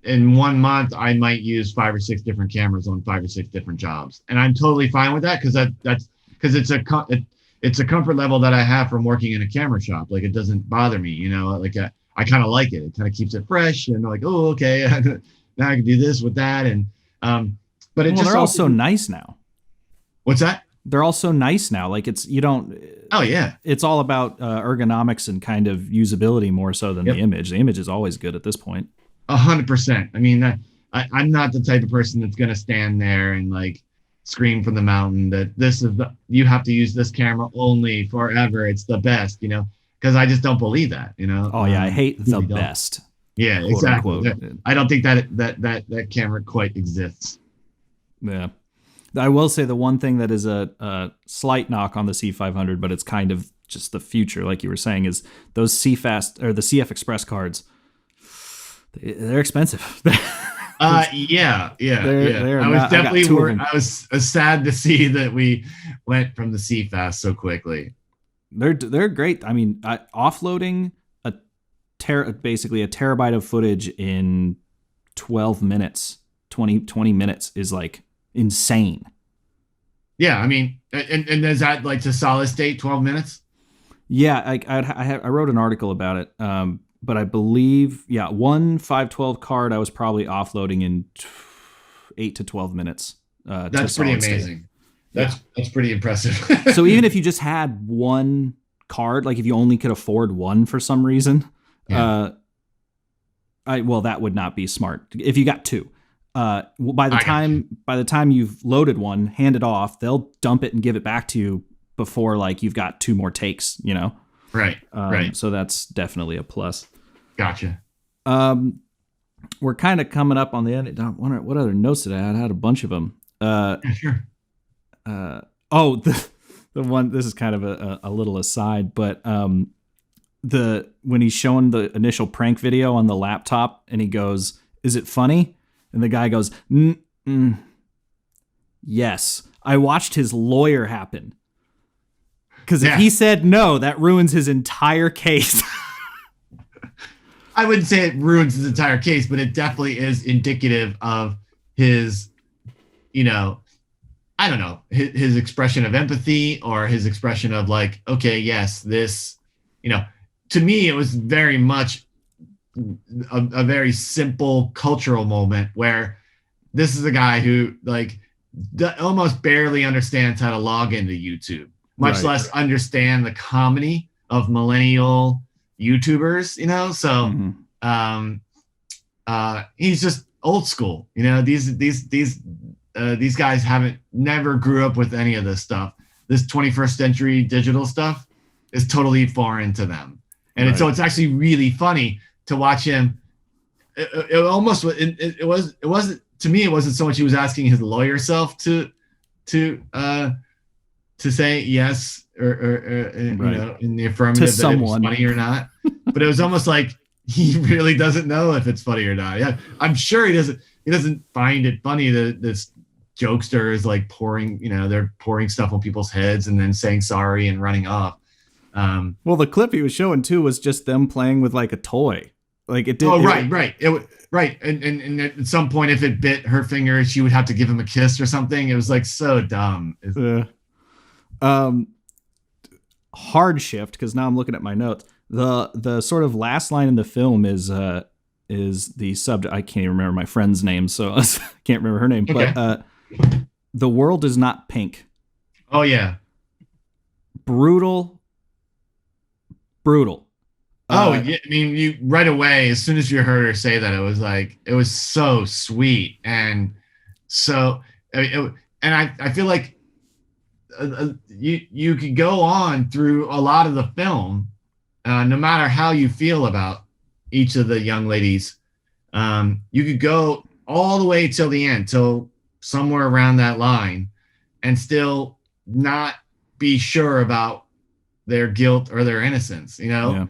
in 1 month, I might use 5 or 6 different cameras on 5 or 6 different jobs, and I'm totally fine with that because that's because it's a comfort level that I have from working in a camera shop. Like it doesn't bother me, like I kind of like it. It kind of keeps it fresh and like, oh, okay, now I can do this with that. And but they're all so nice now. What's that? They're all so nice now. Like you don't. Oh yeah. It's all about ergonomics and kind of usability more so than the image. The image is always good at this point. 100%. I mean, I'm not the type of person that's going to stand there and like scream from the mountain that you have to use this camera only forever. It's the best, because I just don't believe that, Oh yeah. I hate the best. Yeah, quote, exactly. unquote. I don't think that camera quite exists. Yeah. I will say the one thing that is a slight knock on the C500, but it's kind of just the future, like you were saying, is those CFast or the CF Express cards. They're expensive. Yeah. I was sad to see that we went from the CFast so quickly. They're great. I mean, offloading basically a terabyte of footage in 12 minutes, 20 minutes is like insane. Yeah, I mean, and is that like to solid state 12 minutes? Yeah, I wrote an article about it. But I believe, one 512 card I was probably offloading in 8 to 12 minutes. That's pretty amazing. That's pretty impressive. So even if you just had one card, like if you only could afford one for some reason, that would not be smart. If you got two, by the time you've loaded one, hand it off, they'll dump it and give it back to you before like you've got 2 more takes, Right. Right. So that's definitely a plus. Gotcha. We're kind of coming up on the end. What other notes did I had? I had a bunch of them. Sure. The one, this is kind of a little aside, but when he's showing the initial prank video on the laptop and he goes, "Is it funny?" And the guy goes, "Yes." I watched his lawyer happen. Because if he said no, that ruins his entire case. I wouldn't say it ruins his entire case, but it definitely is indicative of his, I don't know, his expression of empathy or his expression of like, okay, yes, this, to me, it was very much a very simple cultural moment where this is a guy who like almost barely understands how to log into YouTube. Much less understand the comedy of millennial YouTubers, So, he's just old school. These guys never grew up with any of this stuff. This 21st century digital stuff is totally foreign to them, and so it's actually really funny to watch him. It wasn't to me. It wasn't so much he was asking his lawyer self to say yes or in the affirmative that someone. It's funny or not, but it was almost like he really doesn't know if it's funny or not. Yeah, I'm sure he doesn't find it funny that this jokesters like pouring, they're pouring stuff on people's heads and then saying sorry and running off. Well, the clip he was showing too was just them playing with like a toy. Like it did. Oh, right. Right. And at some point, if it bit her finger, she would have to give him a kiss or something. It was like so dumb. Hard shift, because now I'm looking at my notes. The sort of last line in the film is the subject. I can't even remember my friend's name, so I can't remember her name. Okay. But the world is not pink. Oh yeah. Brutal. Oh, yeah. I mean, you right away, as soon as you heard her say that, it was so sweet. And so, and I feel like you could go on through a lot of the film, no matter how you feel about each of the young ladies. You could go all the way till the end, till somewhere around that line, and still not be sure about their guilt or their innocence, Yeah.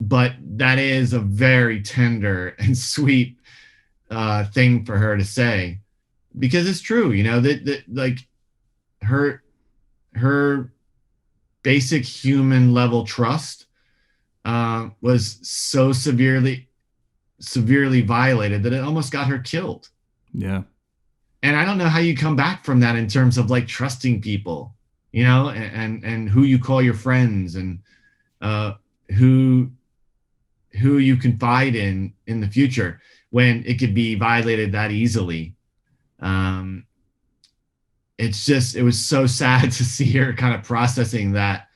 But that is a very tender and sweet thing for her to say, because it's true, that like her basic human level trust was so severely violated that it almost got her killed. Yeah. And I don't know how you come back from that in terms of like trusting people, and who you call your friends, and who you confide in the future, when it could be violated that easily. It was so sad to see her kind of processing that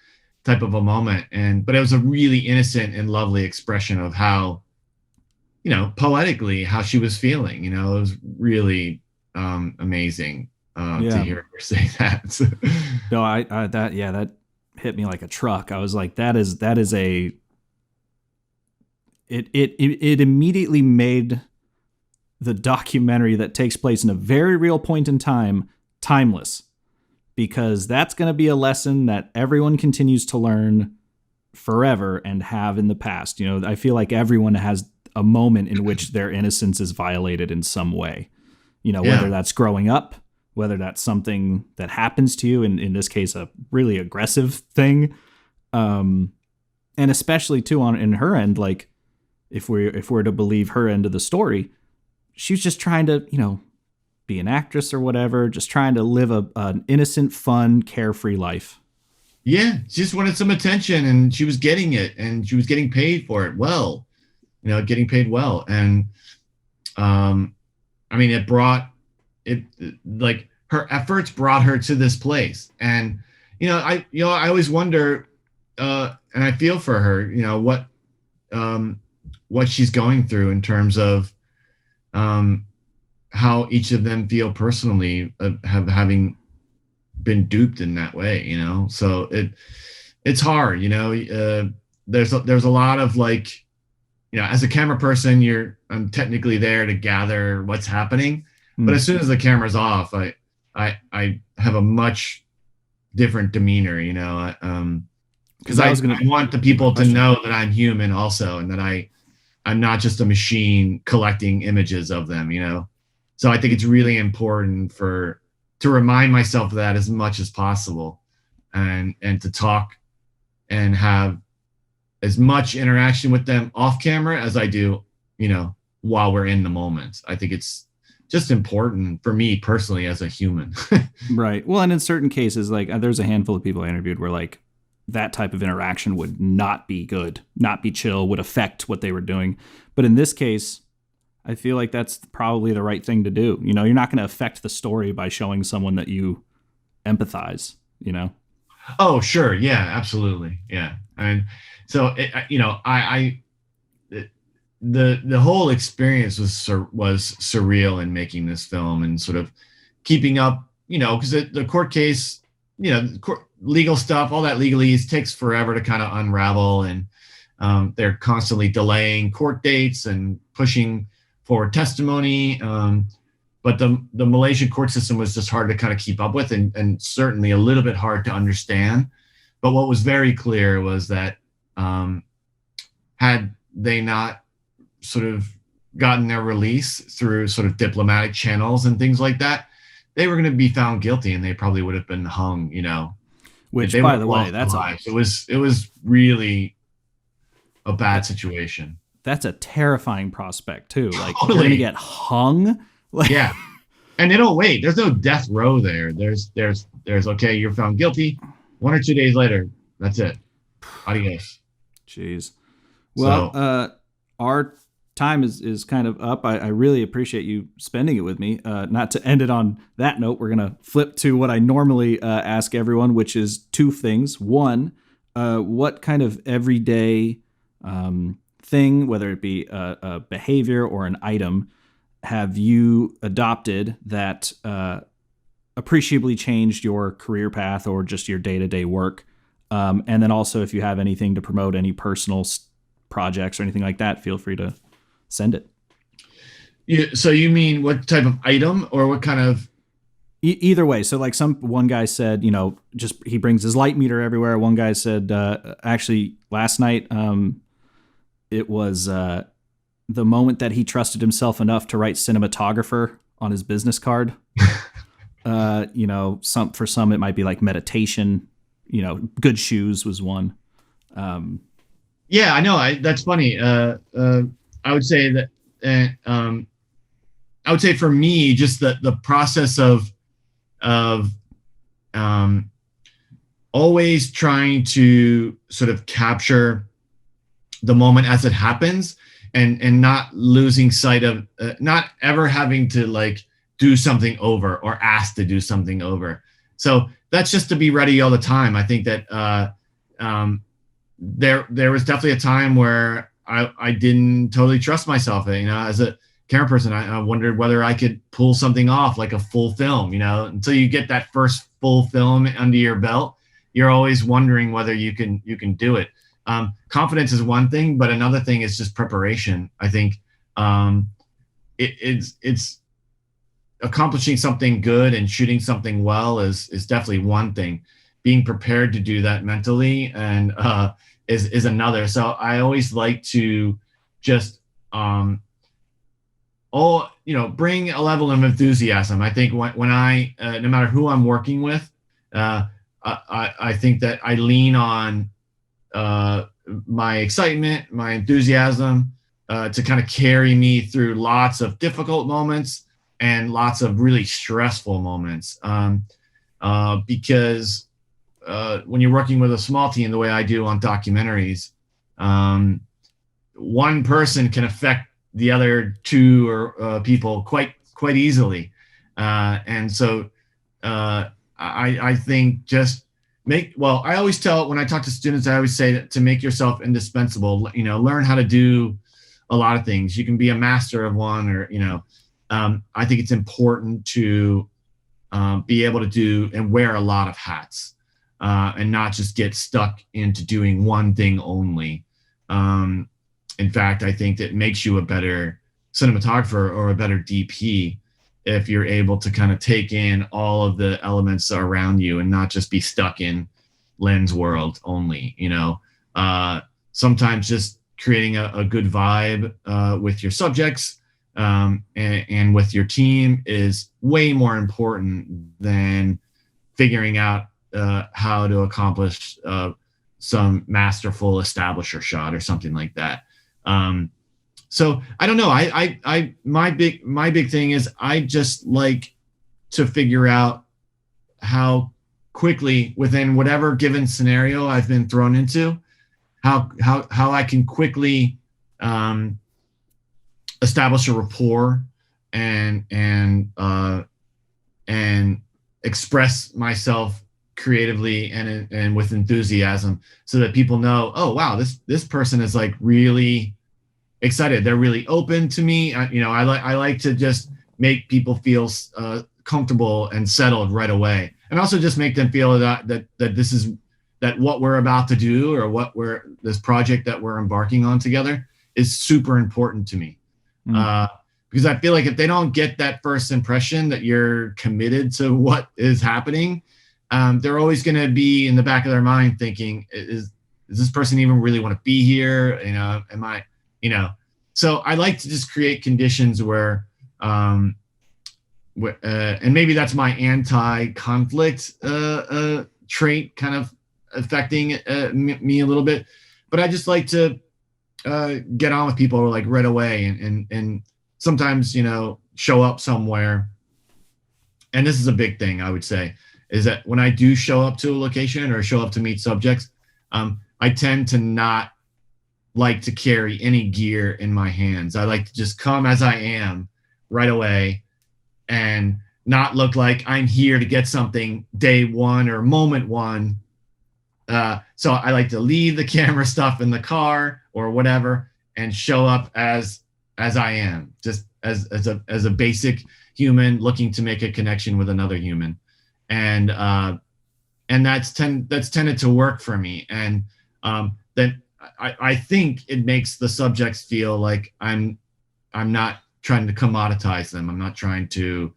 type of a moment. But it was a really innocent and lovely expression of how, poetically, how she was feeling. It was really amazing to hear her say that. No, that hit me like a truck. I was like, it immediately made the documentary that takes place in a very real point in time timeless, because that's going to be a lesson that everyone continues to learn forever and have in the past. I feel like everyone has a moment in which their innocence is violated in some way, whether that's growing up, whether that's something that happens to you, in this case, a really aggressive thing. And especially too in her end, like if we're to believe her end of the story, she was just trying to, be an actress or whatever, just trying to live an innocent, fun, carefree life. Yeah. She just wanted some attention, and she was getting it, and she was getting paid for it. Well, getting paid well. And, I mean, her efforts brought her to this place. And, I always wonder, and I feel for her, what she's going through in terms of, how each of them feel personally having been duped in that way, so it's hard, there's a lot of like, as a camera person, I'm technically there to gather what's happening, but as soon as the camera's off, I have a much different demeanor, because I want the people to know that I'm human also, and that I'm not just a machine collecting images of them, So I think it's really important to remind myself of that as much as possible, and to talk and have as much interaction with them off camera as I do, while we're in the moment. I think it's just important for me personally as a human. Right. Well, and in certain cases, like there's a handful of people I interviewed where like that type of interaction would not be good, not be chill, would affect what they were doing. But in this case, I feel like that's probably the right thing to do. You're not going to affect the story by showing someone that you empathize, Oh, sure. Yeah, absolutely. Yeah. And so, the whole experience was surreal in making this film, and sort of keeping up, because the court case, legal stuff, all that legalese takes forever to kind of unravel. And they're constantly delaying court dates and pushing for testimony. But the Malaysian court system was just hard to kind of keep up with, and certainly a little bit hard to understand. But what was very clear was that had they not sort of gotten their release through sort of diplomatic channels and things like that, they were going to be found guilty and they probably would have been hung, Which, they by would the have way, lost their that's lives. It was really a bad situation. that's a terrifying prospect too. Like Totally. you're gonna get hung. Like, Yeah. And they don't wait. There's no death row there. There's okay, you're found guilty. 1 or 2 days later, that's it. Adios. Jeez. Well, our time is kind of up. I really appreciate you spending it with me. Not to end it on that note, we're going to flip to what I normally ask everyone, which is two things. One, what kind of everyday thing, whether it be a behavior or an item, have you adopted that appreciably changed your career path or just your day-to-day work? And then also, if you have anything to promote, any personal projects or anything like that, feel free to send it. Yeah, so you mean what type of item or what kind of? Either way. So like one guy said, just he brings his light meter everywhere. One guy said, actually last night, it was the moment that he trusted himself enough to write cinematographer on his business card. For some, it might be like meditation, good shoes was one. Yeah, I know. That's funny. I would say that, I would say for me, just the process of always trying to sort of capture the moment as it happens and not losing sight of, not ever having to like do something over or ask to do something over. So that's just to be ready all the time. I think that there was definitely a time where I didn't totally trust myself. As a camera person, I wondered whether I could pull something off like a full film. Until you get that first full film under your belt, you're always wondering whether you can do it. Confidence is one thing, but another thing is just preparation. I think it's accomplishing something good and shooting something well is definitely one thing. Being prepared to do that mentally and is another. So I always like to just bring a level of enthusiasm. I think when I no matter who I'm working with, I think that I lean on my excitement, my enthusiasm to kind of carry me through lots of difficult moments and lots of really stressful moments. Because when you're working with a small team, the way I do on documentaries, one person can affect the other two or people quite easily. And so I think just I always tell, when I talk to students, I always say to make yourself indispensable. Learn how to do a lot of things. You can be a master of one, or I think it's important to be able to do and wear a lot of hats, and not just get stuck into doing one thing only. In fact, I think that makes you a better cinematographer or a better DP if you're able to kind of take in all of the elements around you and not just be stuck in lens world only. Sometimes just creating a good vibe with your subjects and with your team is way more important than figuring out how to accomplish some masterful establisher shot or something like that. So I don't know. My big thing is I just like to figure out how quickly within whatever given scenario I've been thrown into, how I can quickly establish a rapport and express myself creatively and with enthusiasm, so that people know, oh wow, this person is like really excited. They're really open to me. I like to just make people feel comfortable and settled right away, and also just make them feel that this is that what we're about to do, or this project that we're embarking on together is super important to me. Because I feel like if they don't get that first impression that you're committed to what is happening, they're always going to be in the back of their mind thinking, is this person even really want to be here? Am I, so I like to just create conditions where, and maybe that's my anti-conflict trait kind of affecting me a little bit, but I just like to get on with people like right away, and sometimes, you know, show up somewhere. And this is a big thing, I would say, is that when I do show up to a location or show up to meet subjects, I tend to not like to carry any gear in my hands. I like to just come as I am right away and not look like I'm here to get something day one or moment one. So I like to leave the camera stuff in the car or whatever and show up as I am, just as a basic human looking to make a connection with another human. And that's tended to work for me. And that I think it makes the subjects feel like I'm not trying to commoditize them. I'm not trying to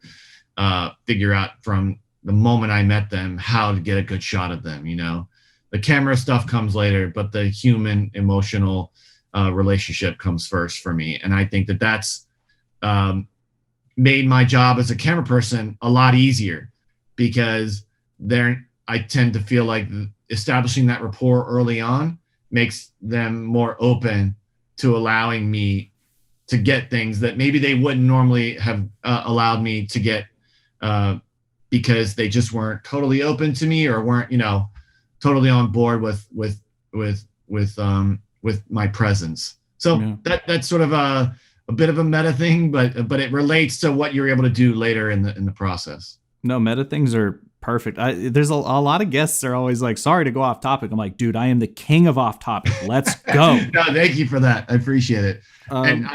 figure out from the moment I met them how to get a good shot of them. You know, the camera stuff comes later, but the human emotional relationship comes first for me. And I think that that's made my job as a camera person a lot easier, because I tend to feel like establishing that rapport early on makes them more open to allowing me to get things that maybe they wouldn't normally have allowed me to get because they just weren't totally open to me or weren't, you know, totally on board with my presence. So yeah. That's sort of a bit of a meta thing, but it relates to what you're able to do later in the process. No, meta things are perfect. There's a lot of guests are always like, sorry to go off topic. I'm like, dude, I am the king of off topic. Let's go. No, thank you for that. I appreciate it. And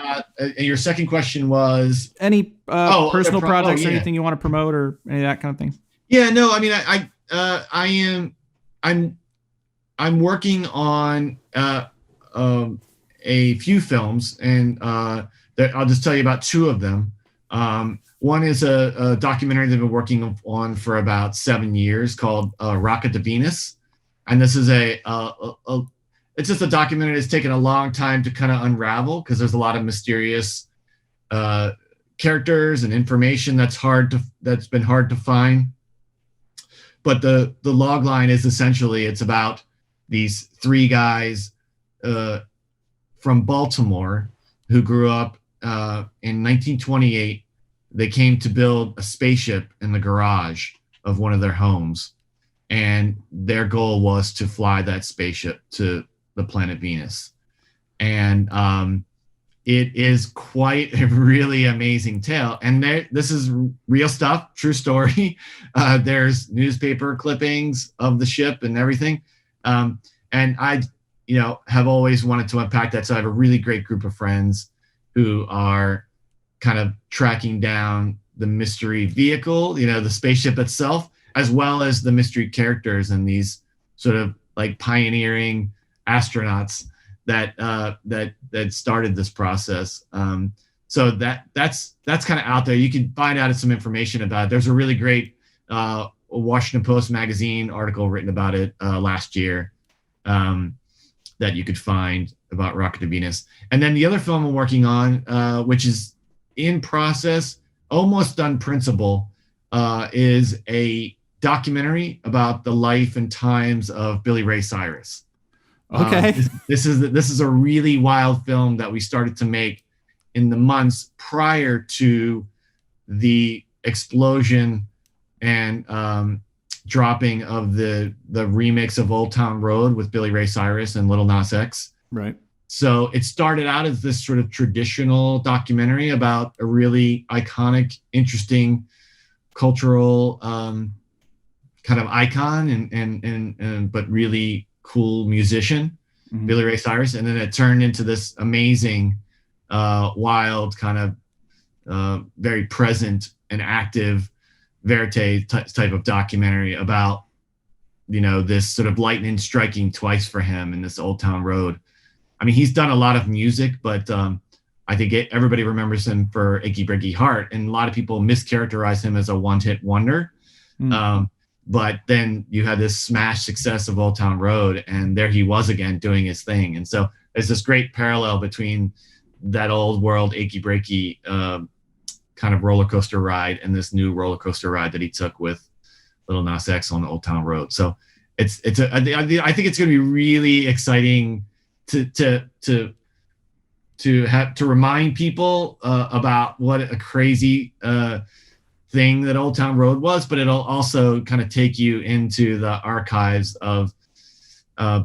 your second question was any personal projects or anything you want to promote or any of that kind of thing? Yeah, no, I mean, I'm working on a few films, and I'll just tell you about two of them. One is a documentary that I've been working on for about 7 years called Rocket to Venus. And this is it's just a documentary that's taken a long time to kind of unravel, because there's a lot of mysterious characters and information that's been hard to find. But the log line is essentially, it's about these three guys from Baltimore who grew up in 1928. They came to build a spaceship in the garage of one of their homes, and their goal was to fly that spaceship to the planet Venus. And it is quite a really amazing tale. And this is real stuff, true story. There's newspaper clippings of the ship and everything. And I, have always wanted to unpack that. So I have a really great group of friends who are kind of tracking down the mystery vehicle, the spaceship itself, as well as the mystery characters and these sort of like pioneering astronauts that started this process. So that's kind of out there. You can find out some information about it. There's a really great Washington Post magazine article written about it last year that you could find about Rocket to Venus. And then the other film I'm working on, which is in process, almost done principle, is a documentary about the life and times of Billy Ray Cyrus. Okay. This is a really wild film that we started to make in the months prior to the explosion and dropping of the remix of Old Town Road with Billy Ray Cyrus and Lil Nas X. Right. So it started out as this sort of traditional documentary about a really iconic, interesting cultural kind of icon and but really cool musician, Billy Ray Cyrus. And then it turned into this amazing, wild kind of very present and active verite type of documentary about, this sort of lightning striking twice for him in this Old Town Road. I mean, he's done a lot of music, but I think everybody remembers him for Achy Breaky Heart, and a lot of people mischaracterize him as a one-hit wonder. But then you had this smash success of Old Town Road, and there he was again doing his thing. And so there's this great parallel between that old world achy breaky kind of roller coaster ride and this new roller coaster ride that he took with Lil Nas X on the Old Town Road. So I think it's going to be really exciting to remind people about what a crazy thing that Old Town Road was, but it'll also kind of take you into the archives of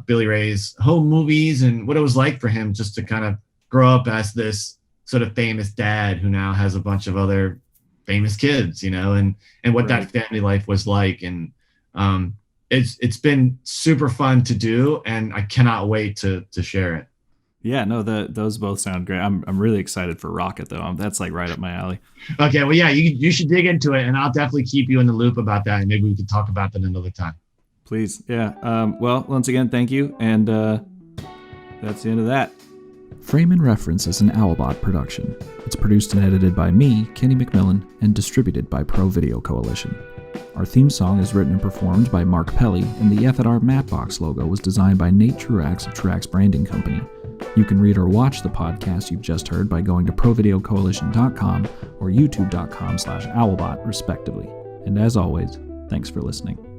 Billy Ray's home movies and what it was like for him just to kind of grow up as this sort of famous dad who now has a bunch of other famous kids, and what that family life was like. And it's been super fun to do, and I cannot wait to share it. Yeah, no, those both sound great. I'm really excited for Rocket though. That's like right up my alley. Okay, well, yeah, you should dig into it, and I'll definitely keep you in the loop about that, and maybe we can talk about that another time. Please, yeah. Well, once again, thank you, and that's the end of that. Frame and Reference is an Owlbot production. It's produced and edited by me, Kenny McMillan, and distributed by ProVideo Coalition. Our theme song is written and performed by Mark Pelly, and the F&R Mattbox logo was designed by Nate Truax of Truax Branding Company. You can read or watch the podcast you've just heard by going to provideocoalition.com or youtube.com/owlbot, respectively. And as always, thanks for listening.